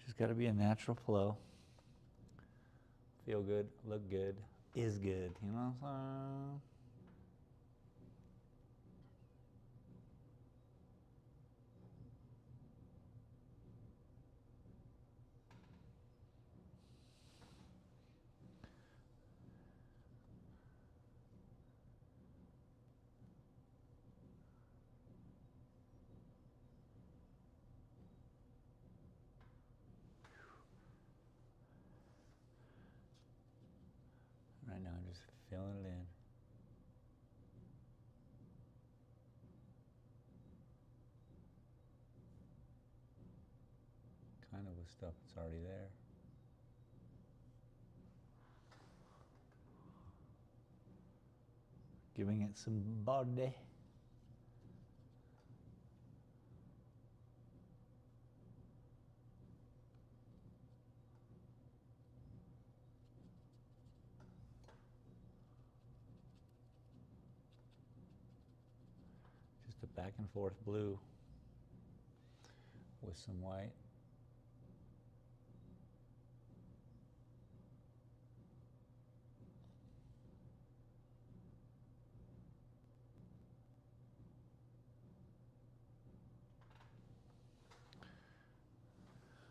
Just got to be a natural flow. Feel good, look good, is good. You know what I'm saying? Right now, I'm just filling it in. Kind of with stuff that's already there. Giving it some body. Just a back and forth blue with some white.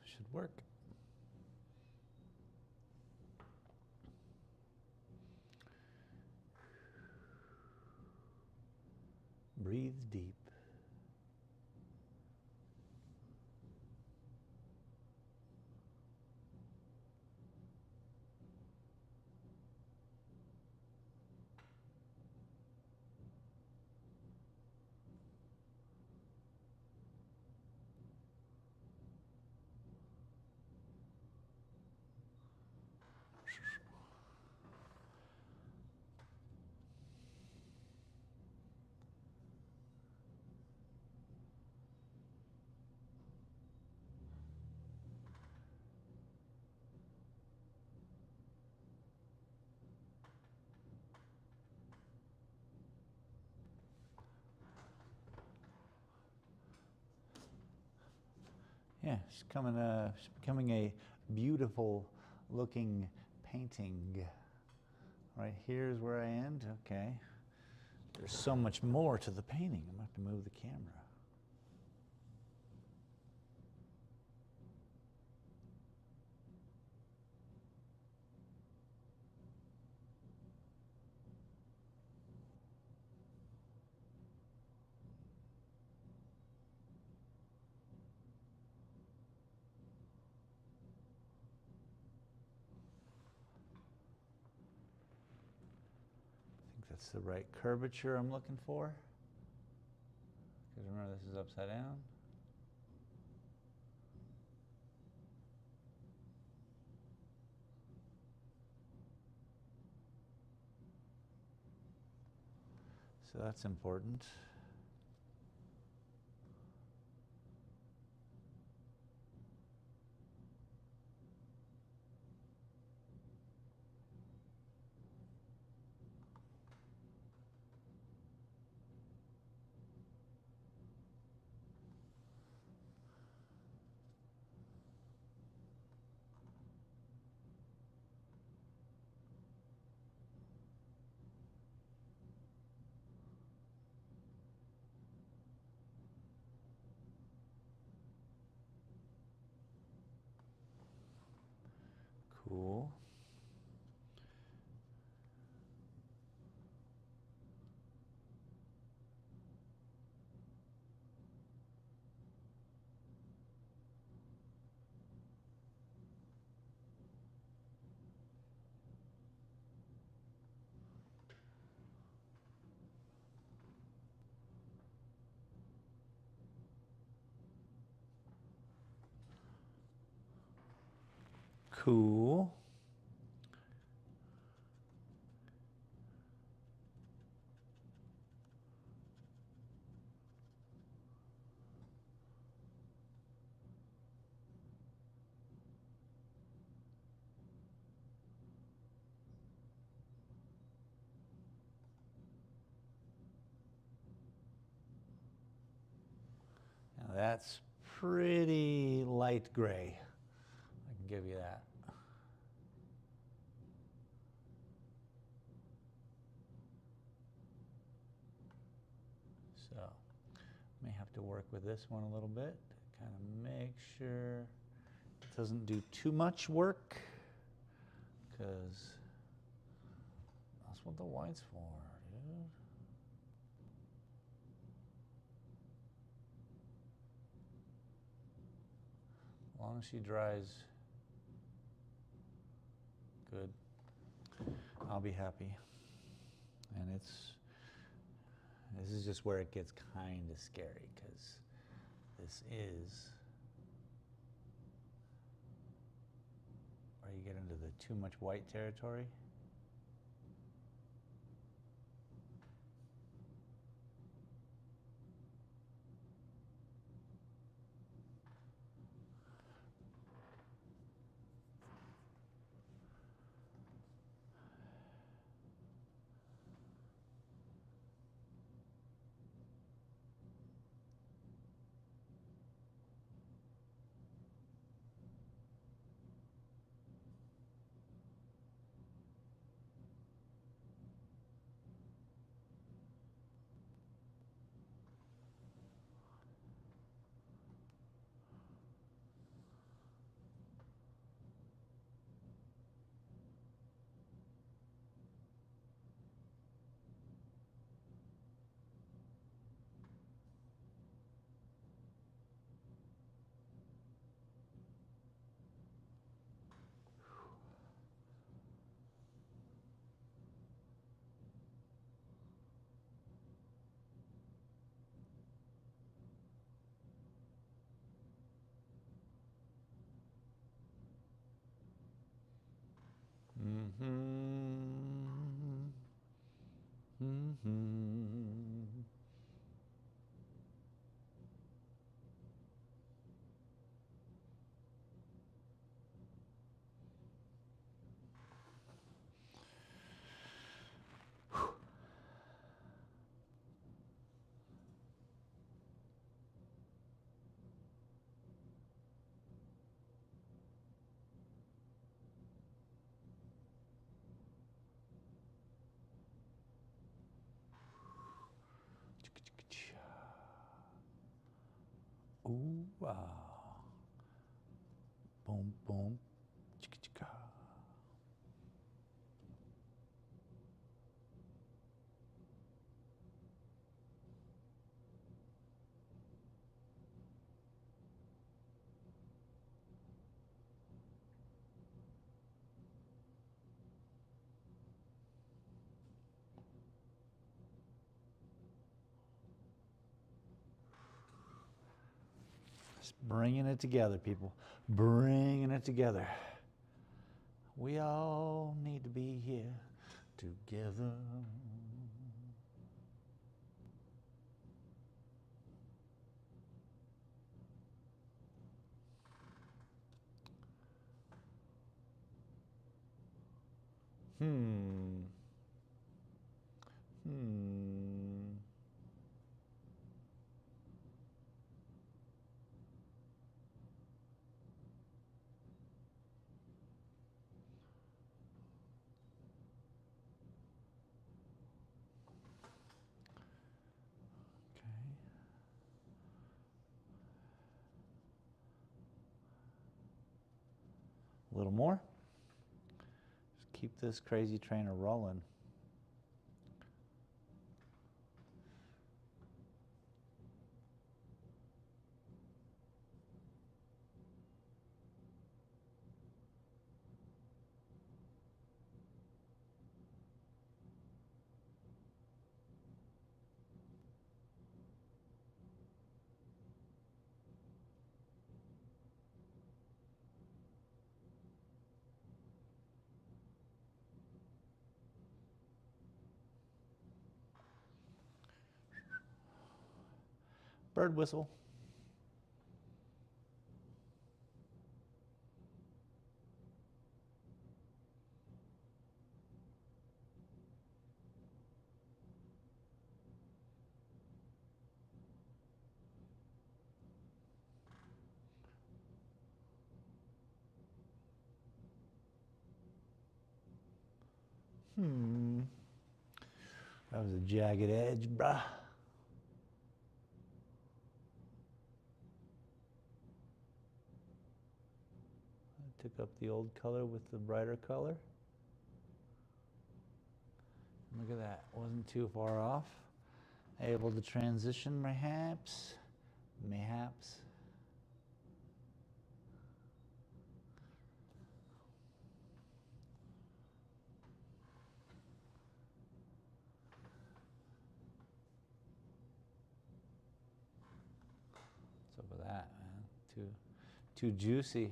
Should work. Breathe deep. Yeah, it's becoming a beautiful looking painting. Right here's where I end. Okay. There's so much more to the painting. I'm going to have to move the camera. That's the right curvature I'm looking for. Because remember, this is upside down. So that's important. Cool. Cool. Now that's pretty light gray. I can give you that. So, may have to work with this one a little bit to kind of make sure it doesn't do too much work, because that's what the white's for, dude. As long as she dries good, I'll be happy. And this is just where it gets kind of scary, because this is where you get into the too much white territory. Ooh, wow. Boom, boom, chicka, chicka. Just bringing it together, people. Bringing it together. We all need to be here together. Hmm. Hmm. Okay. A little more. Just keep this crazy train a rolling. Bird whistle. Hmm. That was a jagged edge, bruh. I took up the old color with the brighter color. Look at that, wasn't too far off. Able to transition, perhaps. Mayhaps. What's up with that, man? Too juicy.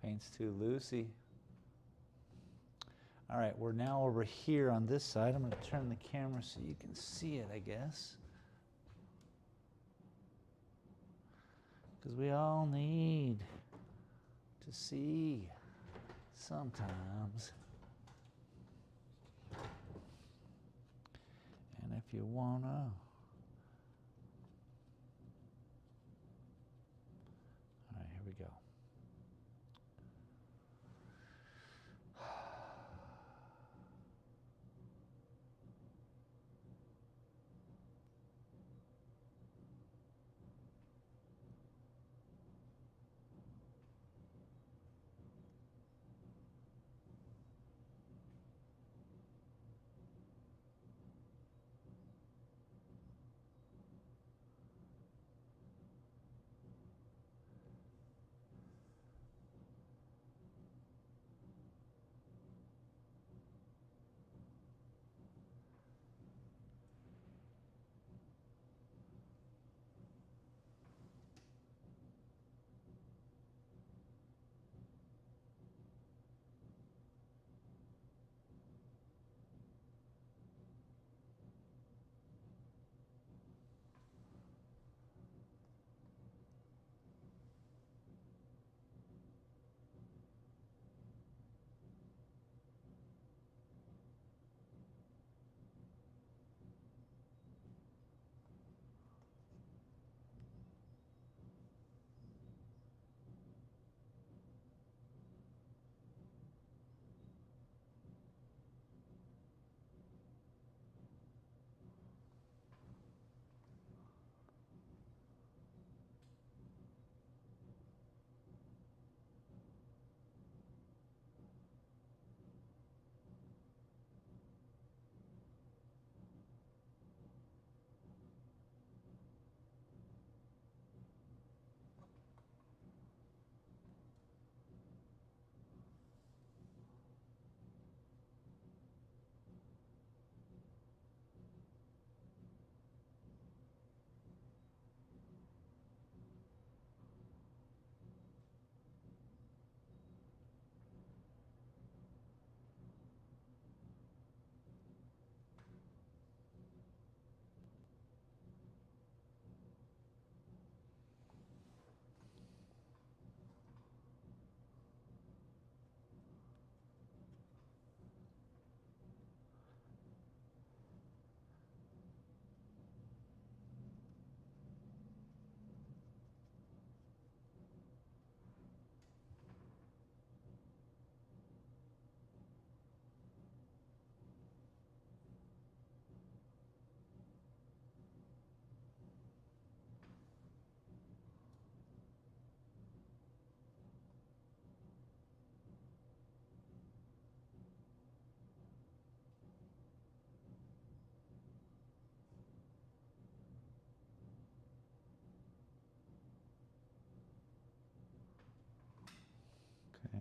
Paint's too loosey. All right, we're now over here on this side. I'm going to turn the camera so you can see it, I guess. Because we all need to see sometimes. And if you want to. All right, here we go.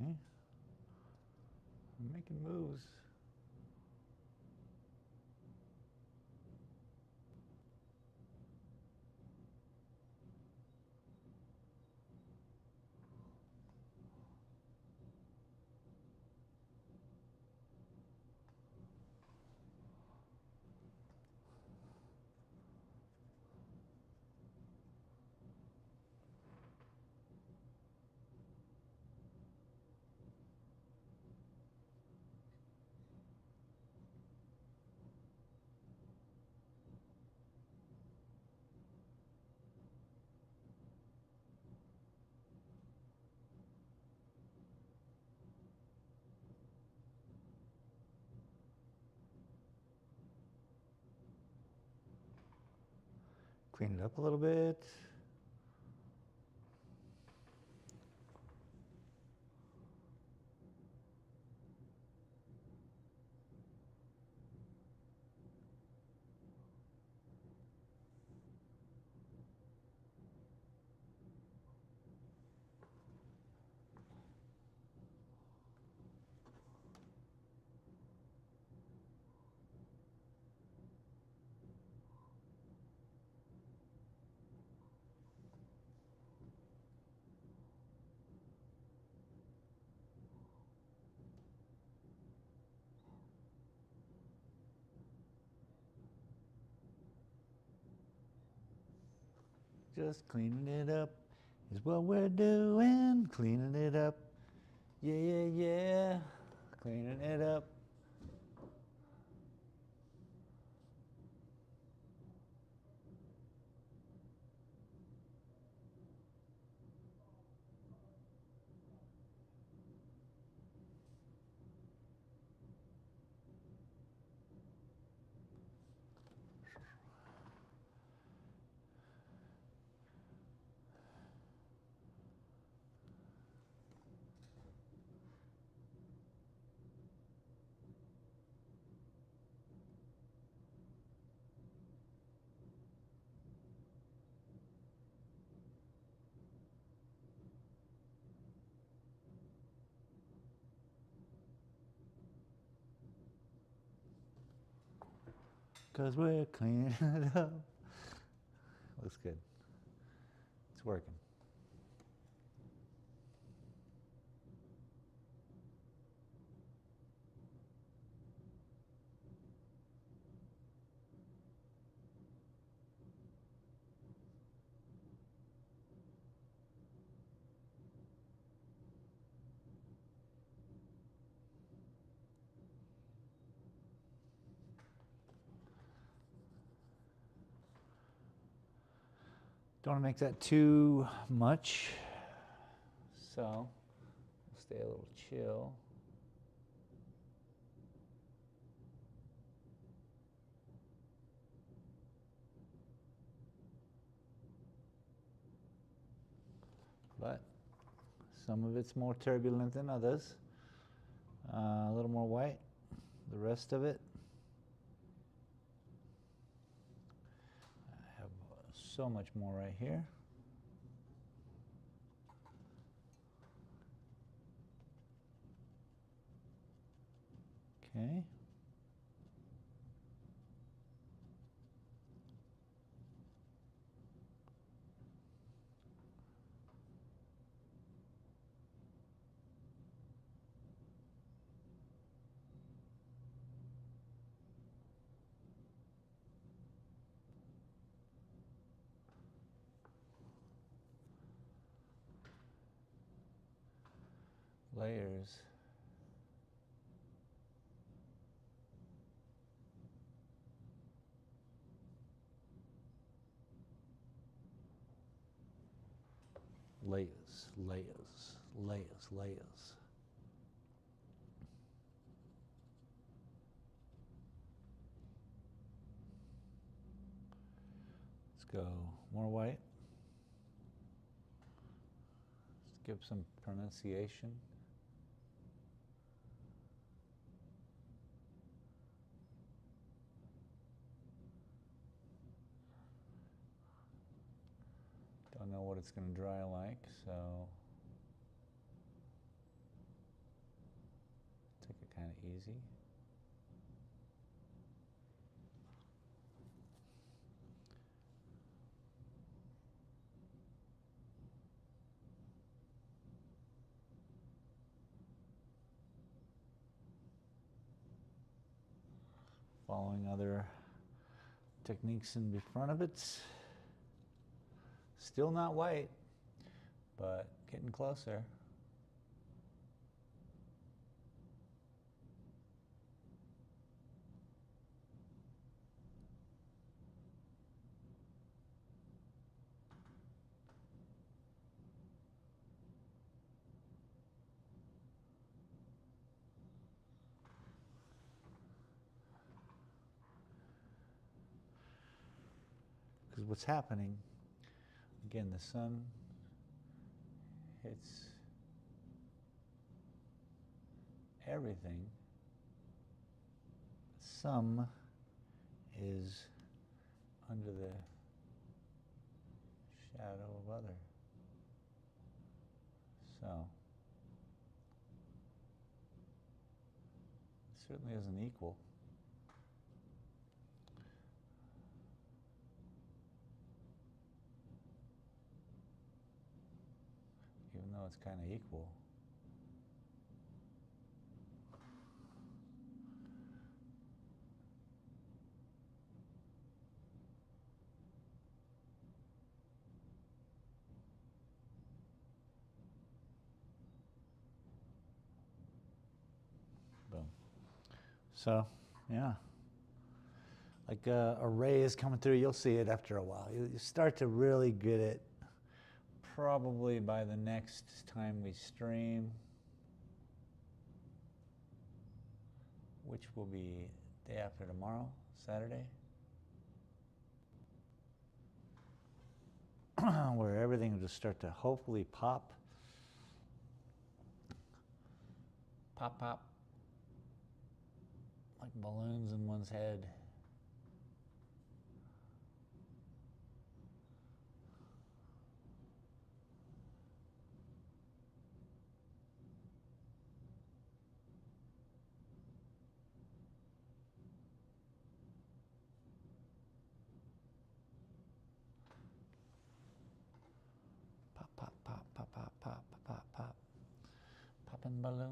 Okay. I'm making moves. Clean it up a little bit. Just cleaning it up is what we're doing. Cleaning it up. Yeah, yeah, yeah. Cleaning it up. Because we're cleaning it up. Looks good. It's working. Don't want to make that too much. So, we'll stay a little chill. But some of it's more turbulent than others. A little more white. The rest of it, I have so much more right here. Okay. Layers. Layers, layers, layers, layers. Let's go more white. Let's give some pronunciation. Don't know what it's going to dry like, so easy. Following other techniques in front of it. Still not white, but getting closer. Because what's happening, again, the sun hits everything. Some is under the shadow of other. So, it certainly isn't equal. Even though it's kind of equal. Boom. So, yeah. Like a ray is coming through, you'll see it after a while. You start to really get it probably by the next time we stream, which will be day after tomorrow, Saturday, where everything will just start to hopefully pop. Pop, pop, like balloons in one's head. Pop, pop, pop, pop, pop, pop, pop, pop. Popping balloons.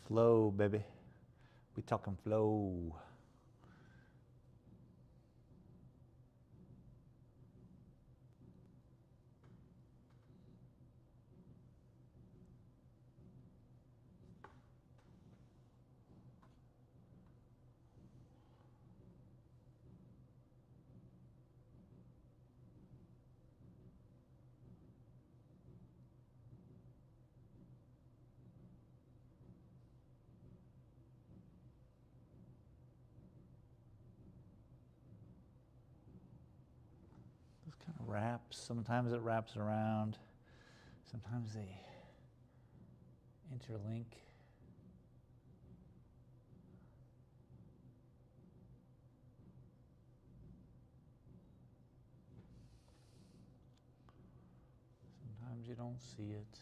Flow, baby. We talking flow. Kind of wraps. Sometimes it wraps around. Sometimes they interlink. Sometimes you don't see it.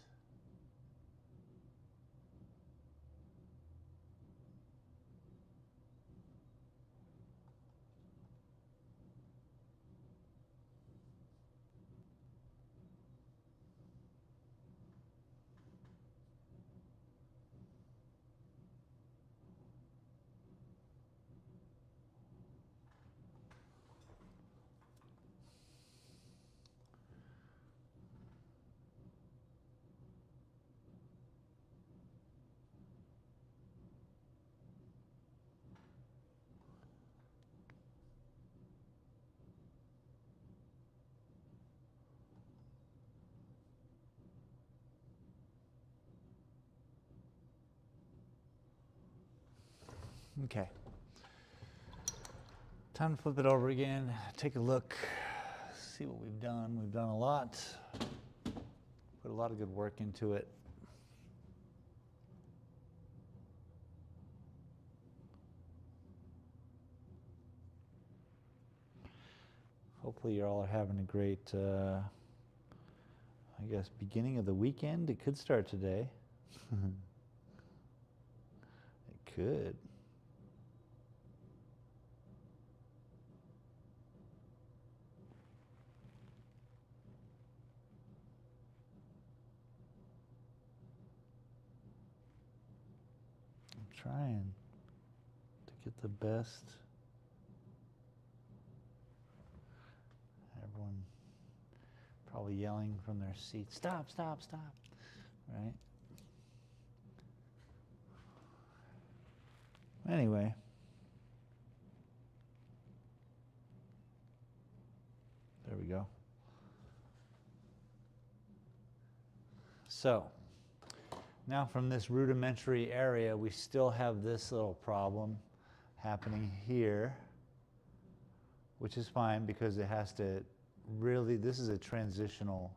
Okay. Time to flip it over again, take a look, see what we've done. We've done a lot, put a lot of good work into it. Hopefully you all are having a great, I guess, beginning of the weekend. It could start today. It could. I'm trying to get the best. Everyone probably yelling from their seats, stop, stop, stop, right? Anyway. There we go. So, now from this rudimentary area, we still have this little problem happening here, which is fine because it has to really, this is a transitional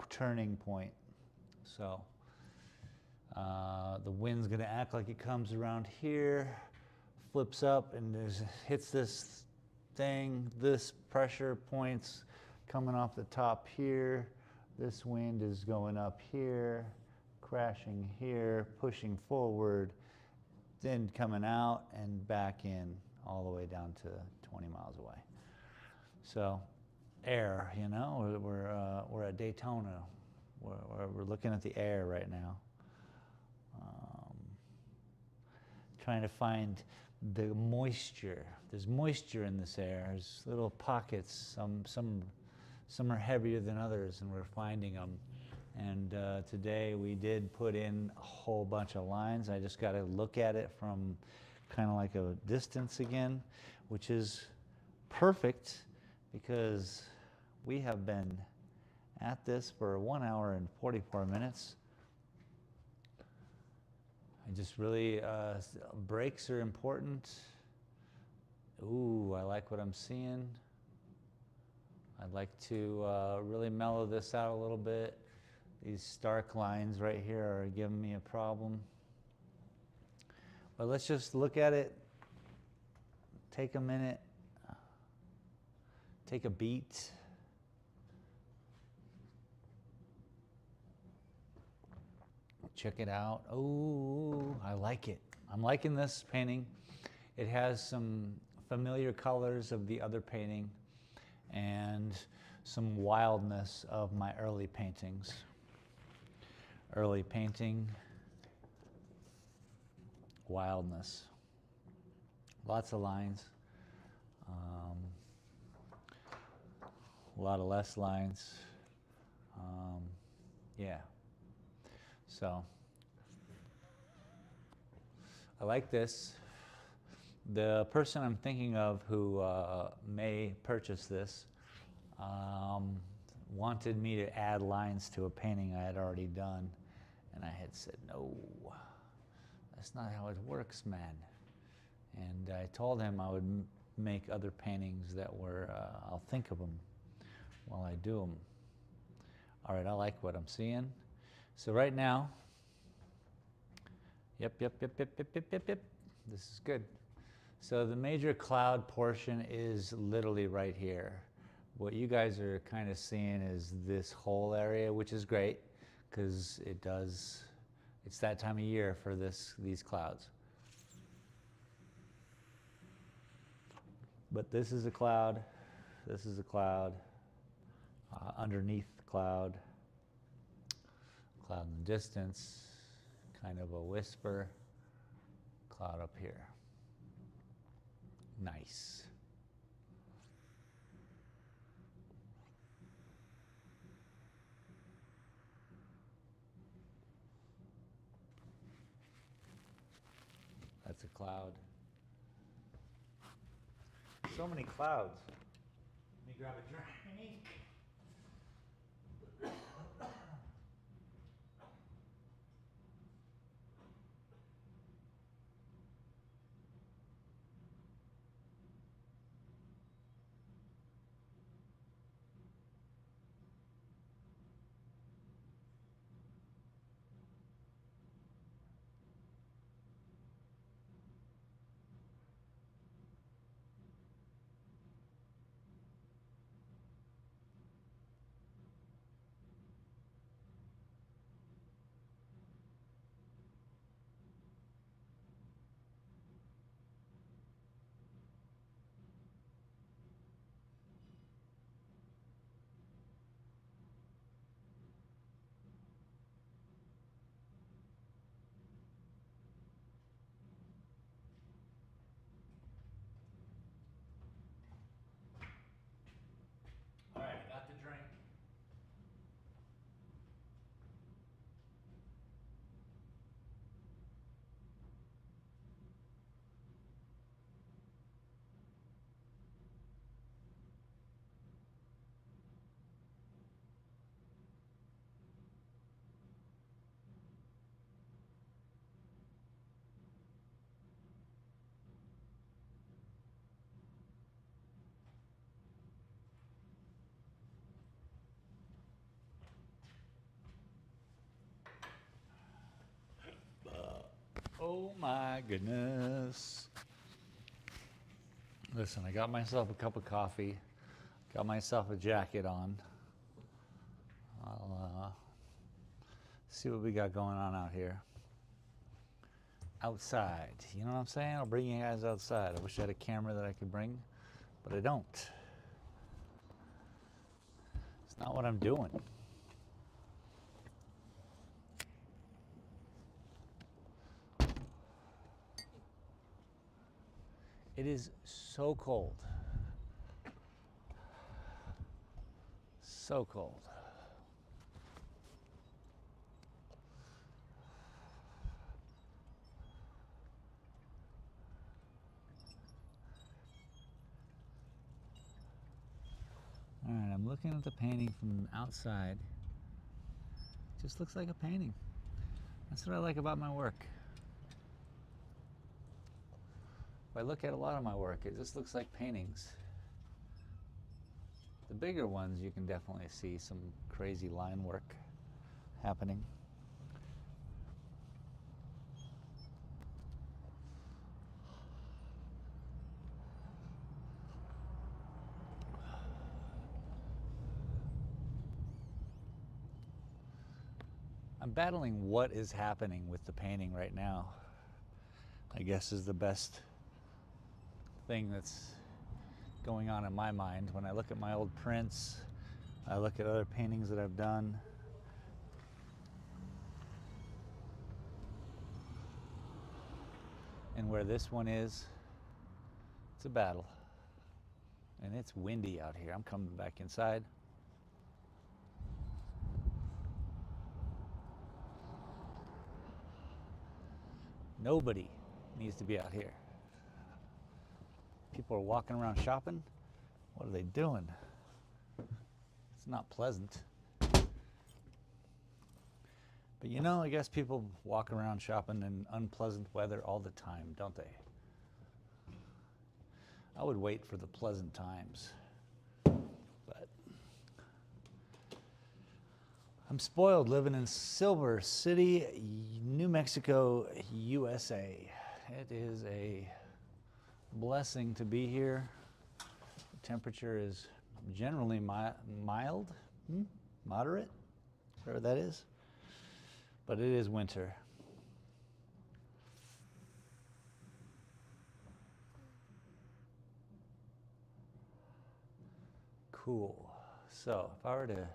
turning point. So, the wind's going to act like it comes around here, flips up, and hits this thing. This pressure points coming off the top here. This wind is going up here, crashing here, pushing forward, then coming out and back in all the way down to 20 miles away. So, air, you know, we're at Daytona. We're looking at the air right now. Trying to find the moisture. There's moisture in this air. There's little pockets. Some are heavier than others, and we're finding them. And today we did put in a whole bunch of lines. I just got to look at it from kind of like a distance again, which is perfect because we have been at this for 1 hour and 44 minutes. I just really, breaks are important. Ooh, I like what I'm seeing. I'd like to really mellow this out a little bit. These stark lines right here are giving me a problem. But let's just look at it, take a minute, take a beat. Check it out. Oh, I like it. I'm liking this painting. It has some familiar colors of the other painting and some wildness of my early paintings. Early painting, wildness. Lots of lines. A lot of less lines. Yeah. So, I like this. The person I'm thinking of who may purchase this wanted me to add lines to a painting I had already done. And I had said, no, that's not how it works, man. And I told him I would make other paintings that were, I'll think of them while I do them. All right, I like what I'm seeing. So right now, yep. This is good. So the major cloud portion is literally right here. What you guys are kind of seeing is this whole area, which is great because it's that time of year for these clouds. But this is a cloud, this is a cloud, underneath the cloud in the distance, kind of a whisper, cloud up here. Nice. That's a cloud. So many clouds. Let me grab a drink. Oh my goodness. Listen, I got myself a cup of coffee, got myself a jacket on. I'll see what we got going on out here. Outside, you know what I'm saying? I'll bring you guys outside. I wish I had a camera that I could bring, but I don't. It's not what I'm doing. It is so cold. So cold. All right, I'm looking at the painting from outside. Just looks like a painting. That's what I like about my work. If I look at a lot of my work, it just looks like paintings. The bigger ones, you can definitely see some crazy line work happening. I'm battling what is happening with the painting right now. I guess is the best thing that's going on in my mind. When I look at my old prints, I look at other paintings that I've done. And where this one is, it's a battle. And it's windy out here. I'm coming back inside. Nobody needs to be out here. People are walking around shopping. What are they doing? It's not pleasant. But you know, I guess people walk around shopping in unpleasant weather all the time, don't they? I would wait for the pleasant times. But I'm spoiled living in Silver City, New Mexico, USA. It is a blessing to be here. The temperature is generally mild, moderate, whatever that is. But it is winter. Cool. So if I were to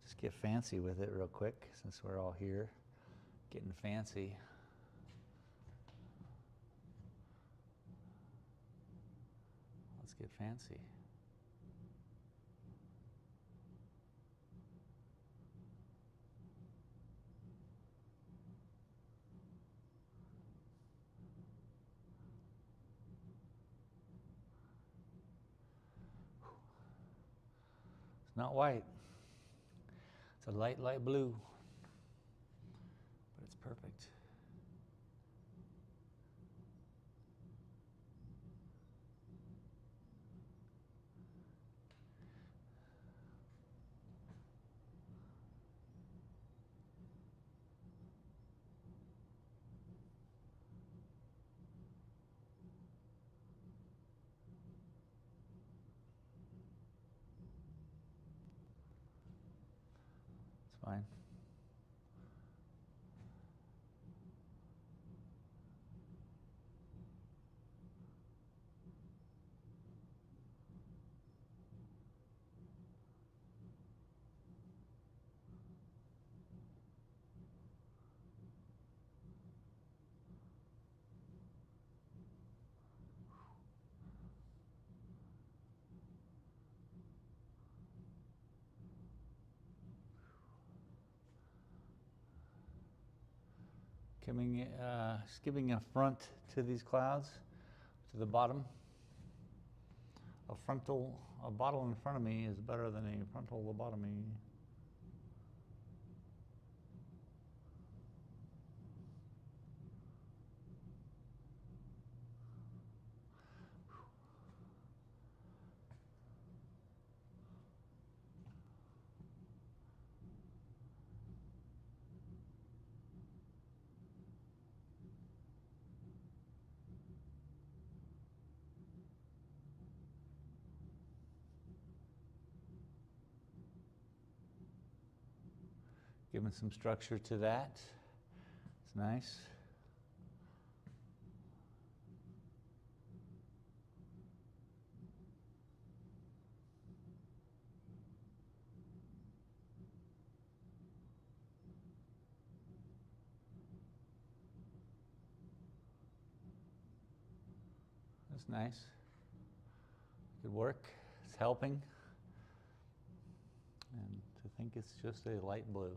just get fancy with it real quick, since we're all here getting fancy. Let's get fancy. It's not white. It's a light, light blue. But it's perfect. It's fine. Giving a front to these clouds, to the bottom. A bottle in front of me is better than a frontal lobotomy. Giving some structure to that. It's nice. That's nice. Good work. It's helping. And to think it's just a light blue.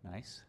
Nice.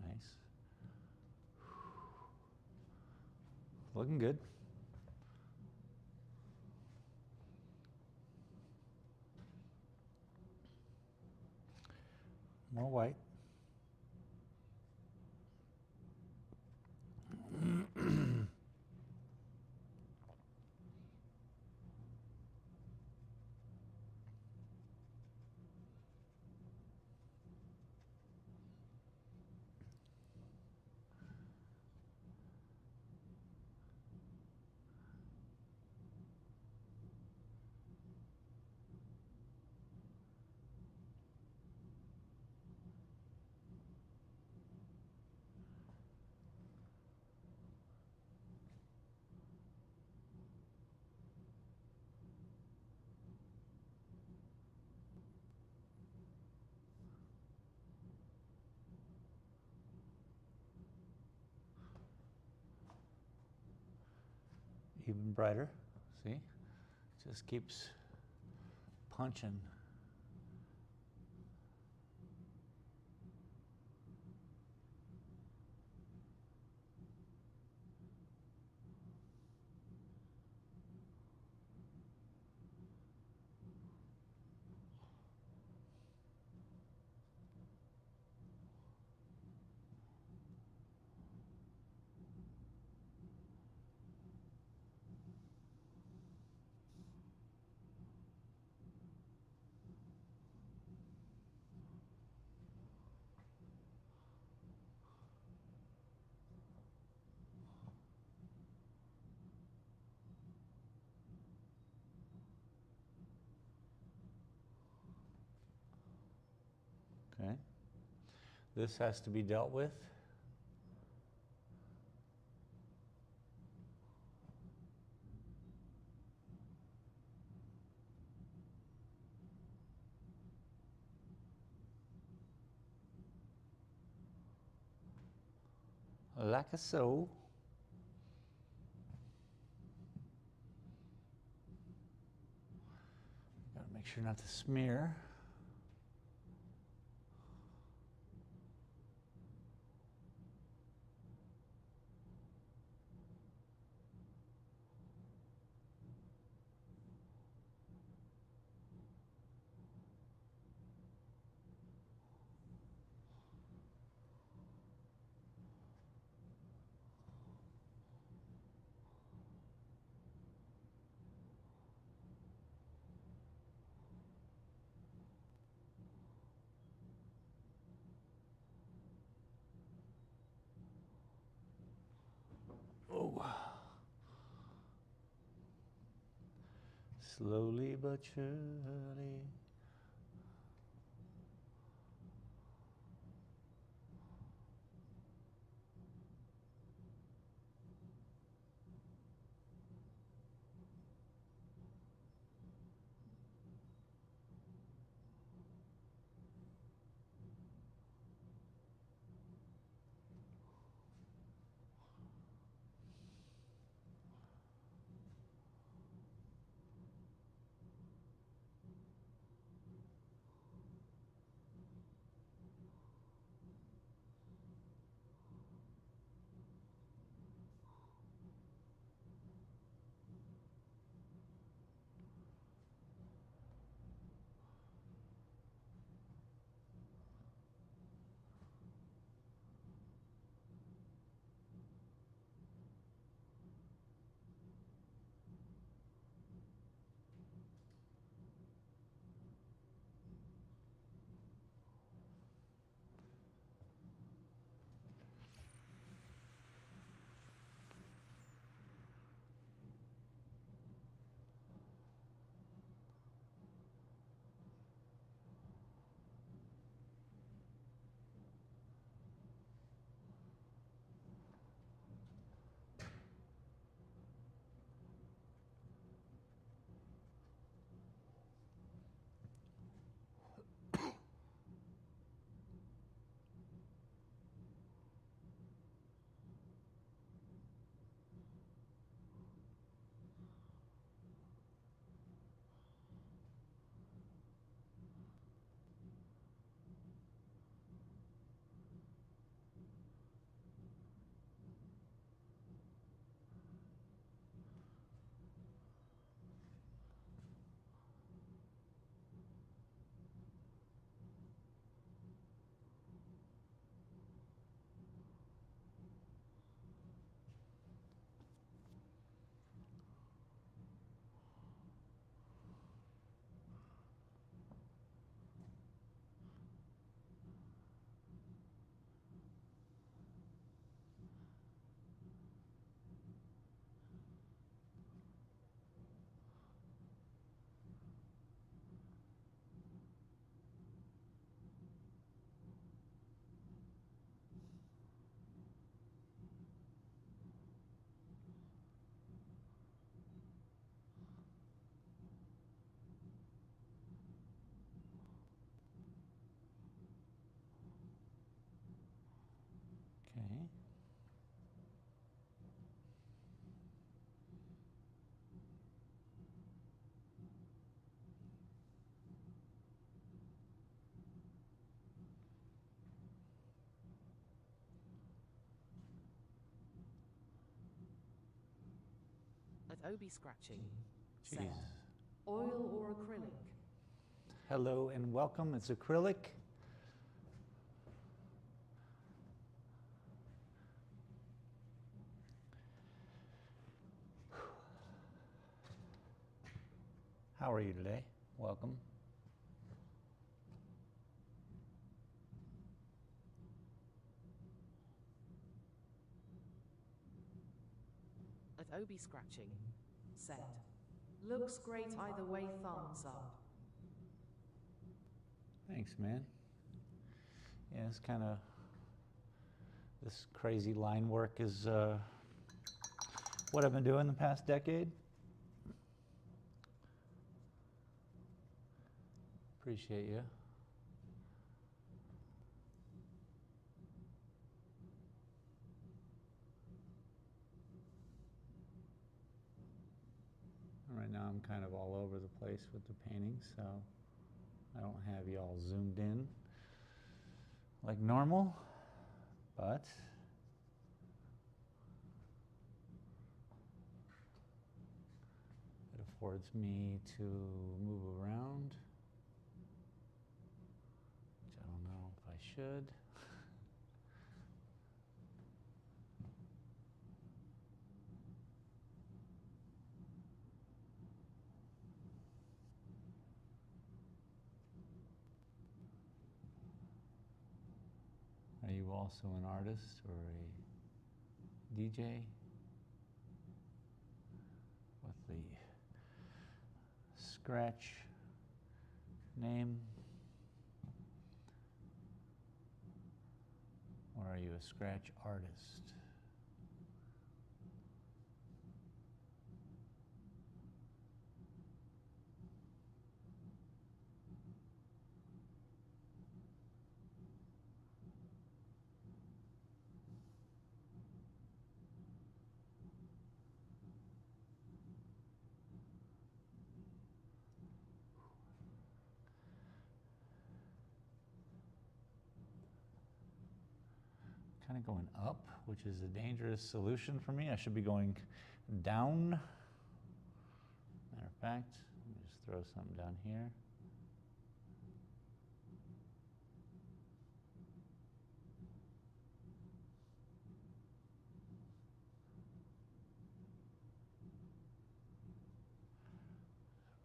Nice. Looking good. More white. Even brighter, see? Just keeps punching. Okay. This has to be dealt with. Like so. Gotta make sure not to smear. Oh. Slowly but surely. Obi scratching. Jeez. Set. Oil or acrylic? Hello and welcome. It's acrylic. How are you today? Welcome. At Obi scratching. Set. Looks great either way, thumbs up. Thanks, man. Yeah, it's kind of, this crazy line work is what I've been doing the past decade. Appreciate you. Right now I'm kind of all over the place with the painting, so I don't have y'all zoomed in like normal, but it affords me to move around, which I don't know if I should. Are you also an artist or a DJ? With the scratch name? Or are you a scratch artist? Kind of going up, which is a dangerous solution for me. I should be going down. Matter of fact, let me just throw something down here.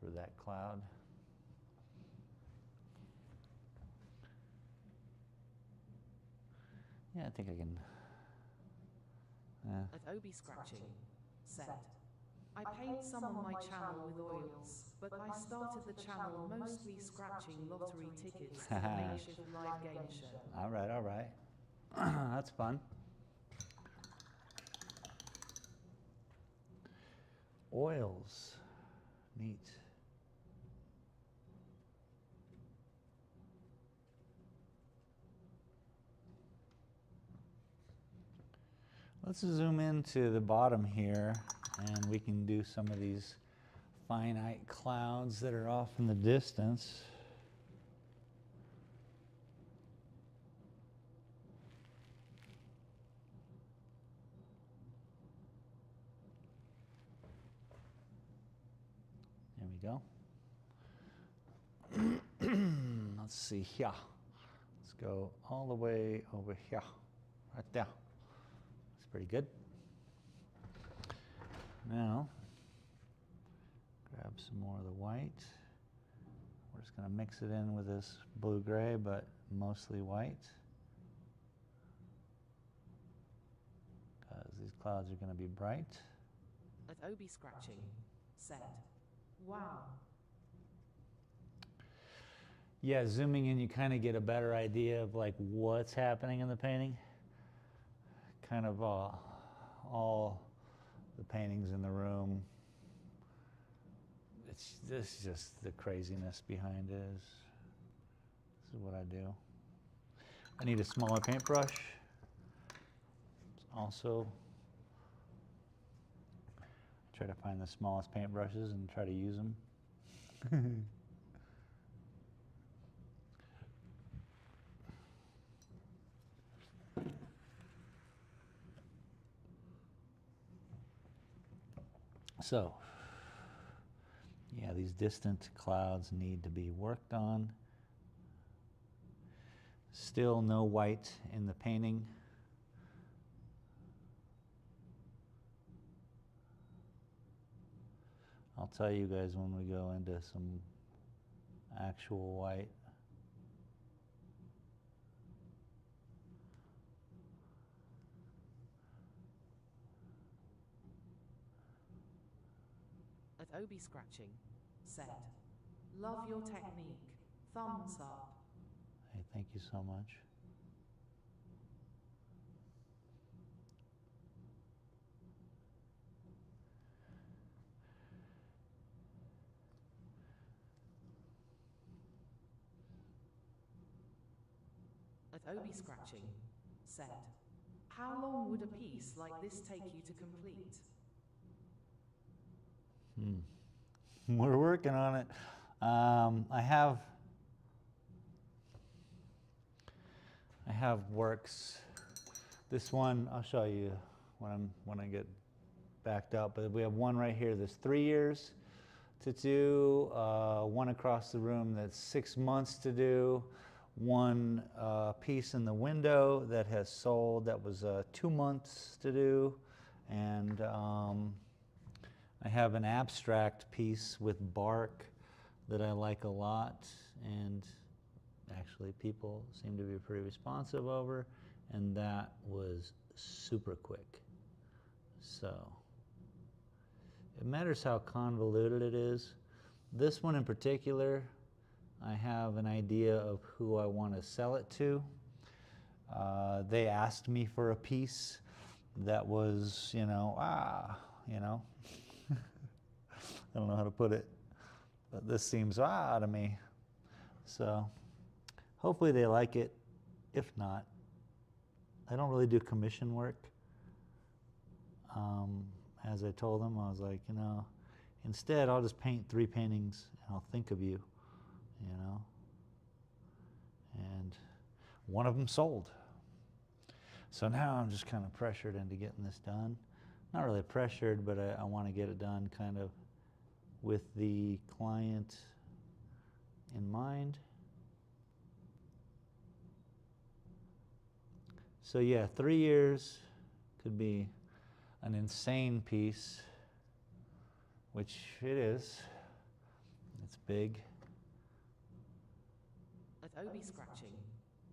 For that cloud. Yeah, I think I can. At Obi scratching. Set. I paid some on my channel with oils, but I started the channel mostly scratching lottery tickets for the makeshift live game show. All right, all right. That's fun. Oils. Neat. Let's zoom into the bottom here and we can do some of these finite clouds that are off in the distance. There we go. Let's see here. Let's go all the way over here, right there. That's pretty good. Now, grab some more of the white. We're just going to mix it in with this blue-gray, but mostly white. Because these clouds are going to be bright. At Obi scratching. Set. Wow. Yeah, zooming in, you kind of get a better idea of like what's happening in the painting. Kind of all the paintings in the room. This is just the craziness behind it. This is what I do. I need a smaller paintbrush. Also, try to find the smallest paintbrushes and try to use them. So, yeah, these distant clouds need to be worked on. Still no white in the painting. I'll tell you guys when we go into some actual white. Adobe scratching. Said. Love your technique. Thumbs up. Hey, thank you so much. Adobe scratching. Said. How long would a piece like this take you to complete? We're working on it. I have works. This one I'll show you when I get backed up. But we have one right here that's 3 years to do. One across the room that's 6 months to do. One piece in the window that has sold that was 2 months to do, and I have an abstract piece with bark that I like a lot, and actually people seem to be pretty responsive over, and that was super quick. So it matters how convoluted it is. This one in particular, I have an idea of who I want to sell it to. They asked me for a piece that was, I don't know how to put it, but this seems to me. So hopefully they like it. If not, I don't really do commission work. As I told them, I was like, instead I'll just paint 3 paintings and I'll think of you. And one of them sold. So now I'm just kind of pressured into getting this done. Not really pressured, but I want to get it done kind of with the client in mind. So yeah, 3 years could be an insane piece, which it is. It's big. Adobe scratching.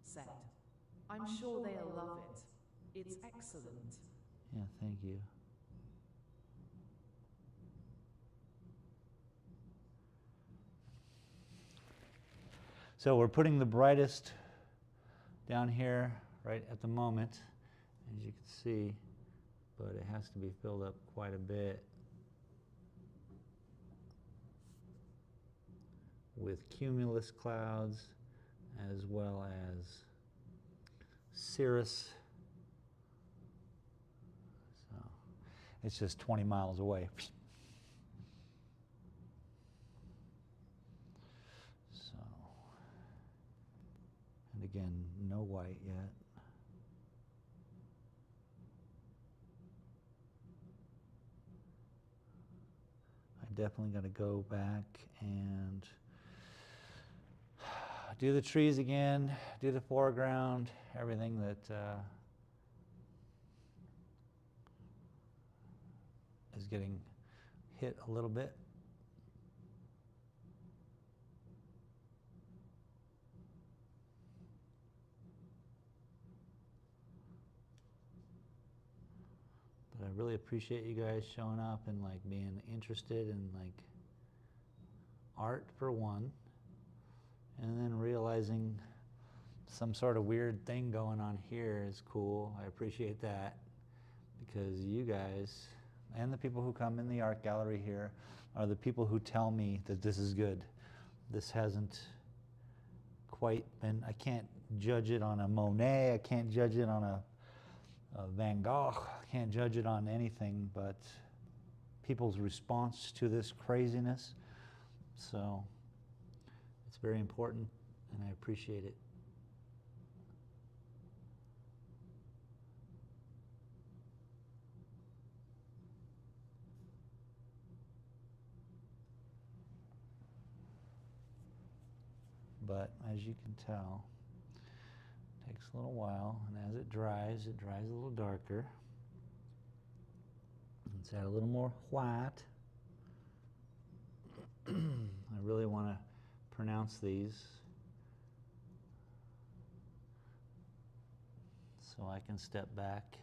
Said. I'm sure they'll love it. It's excellent. Yeah, thank you. So we're putting the brightest down here right at the moment, as you can see, but it has to be filled up quite a bit with cumulus clouds as well as cirrus. So it's just 20 miles away. So, and again, no white yet. I definitely got to go back and do the trees again, do the foreground, everything that is getting hit a little bit. But I really appreciate you guys showing up and like being interested in like art for one, and then realizing some sort of weird thing going on here is cool. I appreciate that, because you guys and the people who come in the art gallery here are the people who tell me that this is good. This hasn't quite been, I can't judge it on a Monet, I can't judge it on a Van Gogh, I can't judge it on anything but people's response to this craziness. So it's very important, and I appreciate it. but as you can tell, it takes a little while, and as it dries a little darker. Let's add a little more white. I really want to pronounce these so I can step back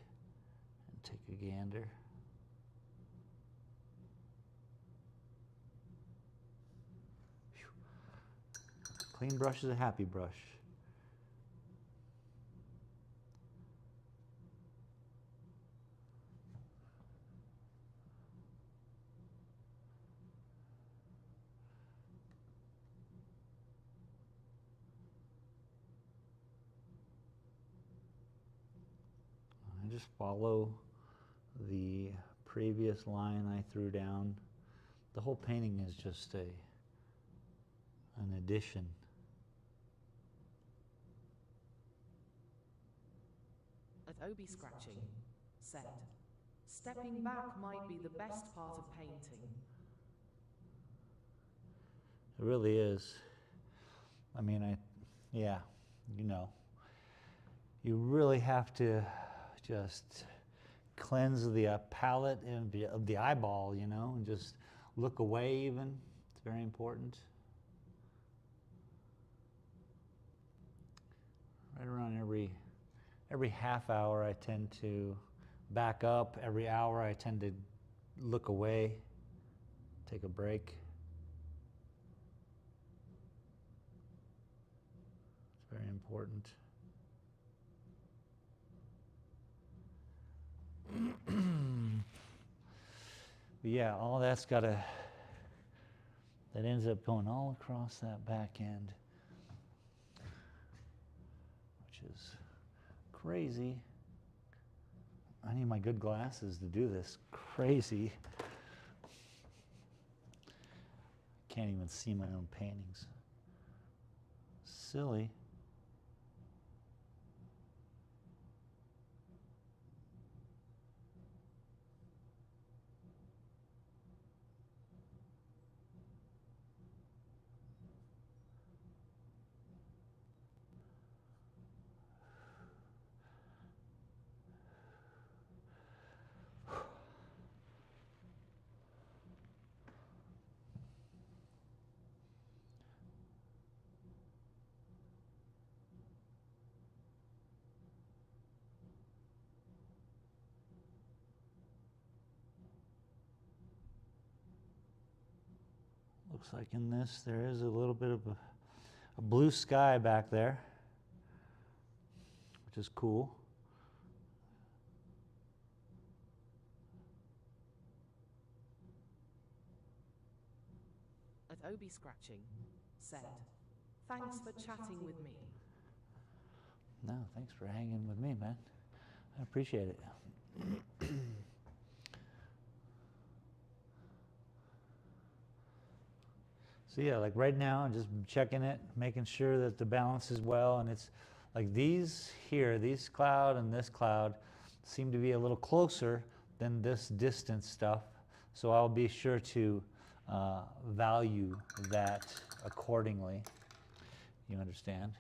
and take a gander. Clean brush is a happy brush. I just follow the previous line I threw down. The whole painting is just an addition. Adobe scratching. Set. Stepping back might be the best part of painting. It really is. I mean, yeah, you know. You really have to just cleanse the palate of the eyeball, you know, and just look away even. It's very important. Right around every half hour I tend to back up. Every hour I tend to look away, take a break. It's very important. But yeah, all that's that ends up going all across that back end, which is crazy. I need my good glasses to do this. Crazy. Can't even see my own paintings. Silly. Looks like in this there is a little bit of a blue sky back there, which is cool. Adobe scratching. Set. Thanks for chatting with me. No, thanks for hanging with me, man. I appreciate it. So yeah, like right now, I'm just checking it, making sure that the balance is well, and it's like these here, these cloud and this cloud seem to be a little closer than this distance stuff, so I'll be sure to value that accordingly. You understand?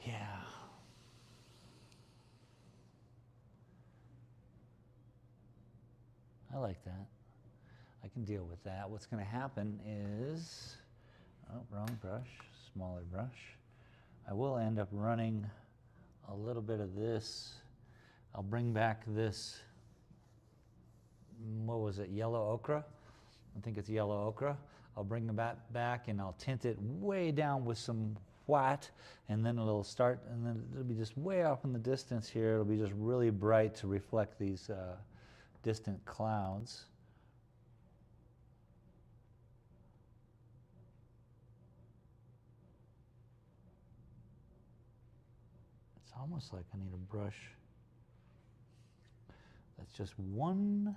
Yeah. I like that. I can deal with that. What's going to happen is, oh, wrong brush, smaller brush. I will end up running a little bit of this. I'll bring back this, what was it, yellow ochre? I think it's yellow ochre. I'll bring that back and I'll tint it way down with some white, and then it'll start, and then it'll be just way off in the distance here. It'll be just really bright to reflect these distant clouds. It's almost like I need a brush that's just one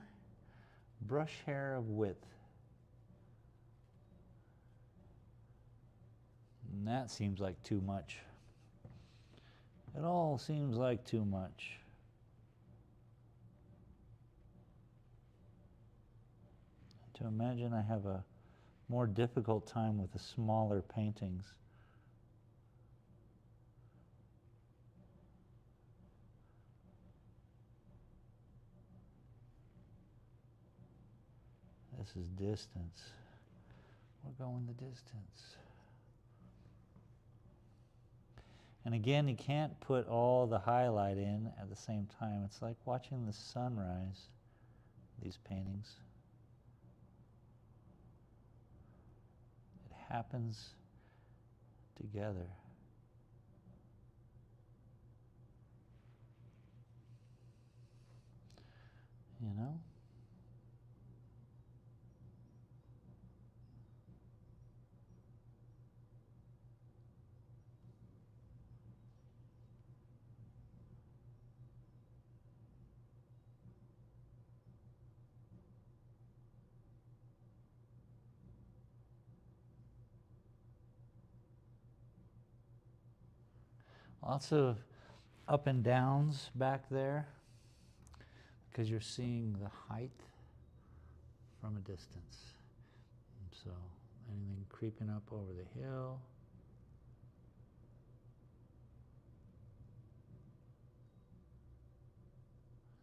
brush hair of width. And that seems like too much. It all seems like too much. to imagine I have a more difficult time with the smaller paintings. This is distance. We're going the distance. And again, you can't put all the highlight in at the same time. It's like watching the sunrise, these paintings. It happens together. You know? Lots of up and downs back there because you're seeing the height from a distance. And so anything creeping up over the hill.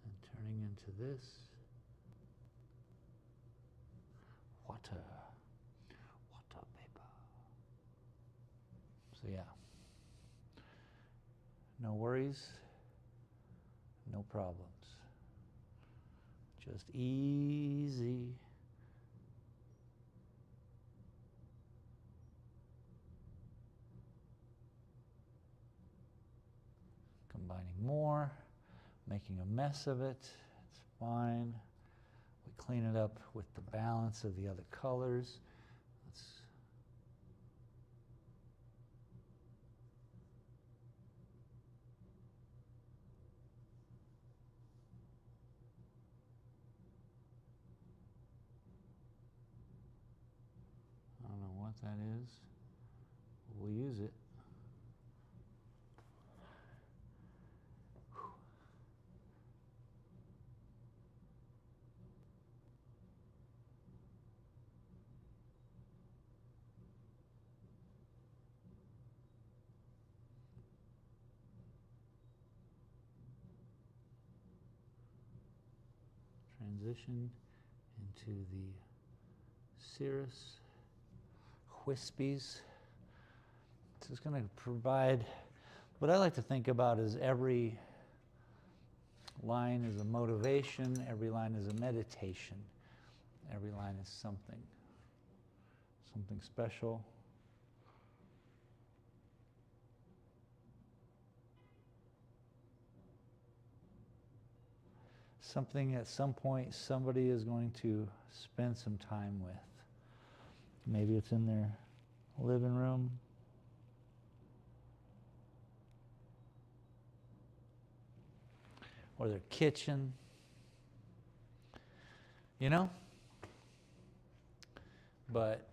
And turning into this. Water. Water paper. So yeah. No worries, no problems. Just easy. Combining more, making a mess of it, it's fine. We clean it up with the balance of the other colors. What that is, we'll use it. Transition into the cirrus wispies. So it's going to provide what I like to think about is every line is a motivation, every line is a meditation, every line is something special. Something at some point somebody is going to spend some time with. Maybe it's in their living room. Or their kitchen. You know? But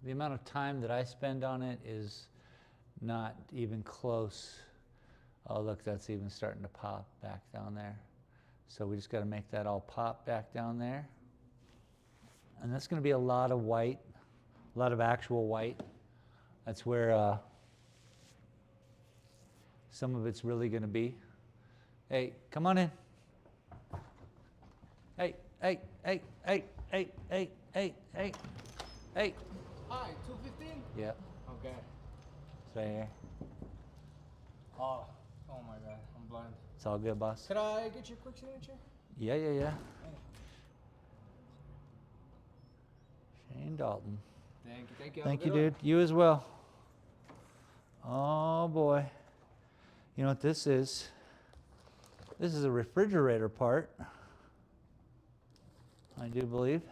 the amount of time that I spend on it is not even close. Oh, look, that's even starting to pop back down there. So we just got to make that all pop back down there. And that's going to be a lot of white. A lot of actual white. That's where some of it's really going to be. Hey, come on in. Hey, hey, hey, hey, hey, hey, hey, hey, hey. Hi, 215? Yeah. Okay. Stay here. Oh my God, I'm blind. It's all good, boss. Could I get your quick signature? Yeah. Shane Dalton. Thank you. Thank you, dude. You as well. Oh boy. You know what this is? This is a refrigerator part. I do believe.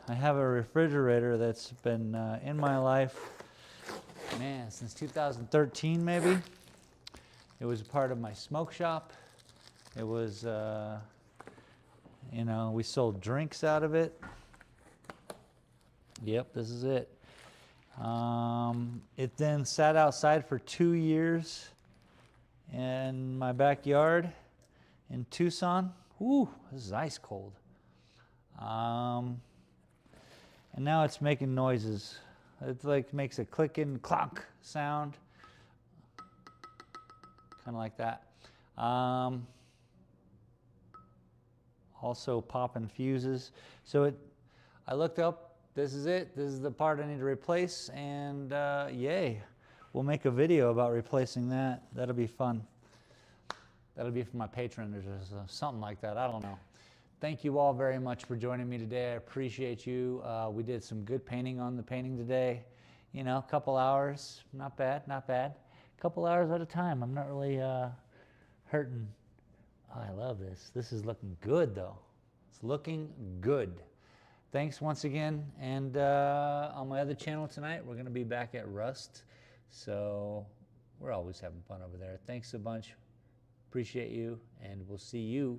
I have a refrigerator that's been in my life, man, since 2013 maybe. It was part of my smoke shop. It was, we sold drinks out of it. Yep, this is it. It then sat outside for 2 years in my backyard in Tucson. Ooh, this is ice cold. And now it's making noises. It like makes a clicking clonk sound, kind of like that. Also popping fuses. So I looked up, this is it. This is the part I need to replace, and yay. We'll make a video about replacing that. That'll be fun. That'll be for my patrons or something like that. I don't know. Thank you all very much for joining me today. I appreciate you. We did some good painting on the painting today. You know, a couple hours. Not bad, not bad. A couple hours at a time. I'm not really hurting. Oh, I love this. This is looking good, though. It's looking good. Thanks once again. And on my other channel tonight, we're going to be back at Rust. So we're always having fun over there. Thanks a bunch. Appreciate you, and we'll see you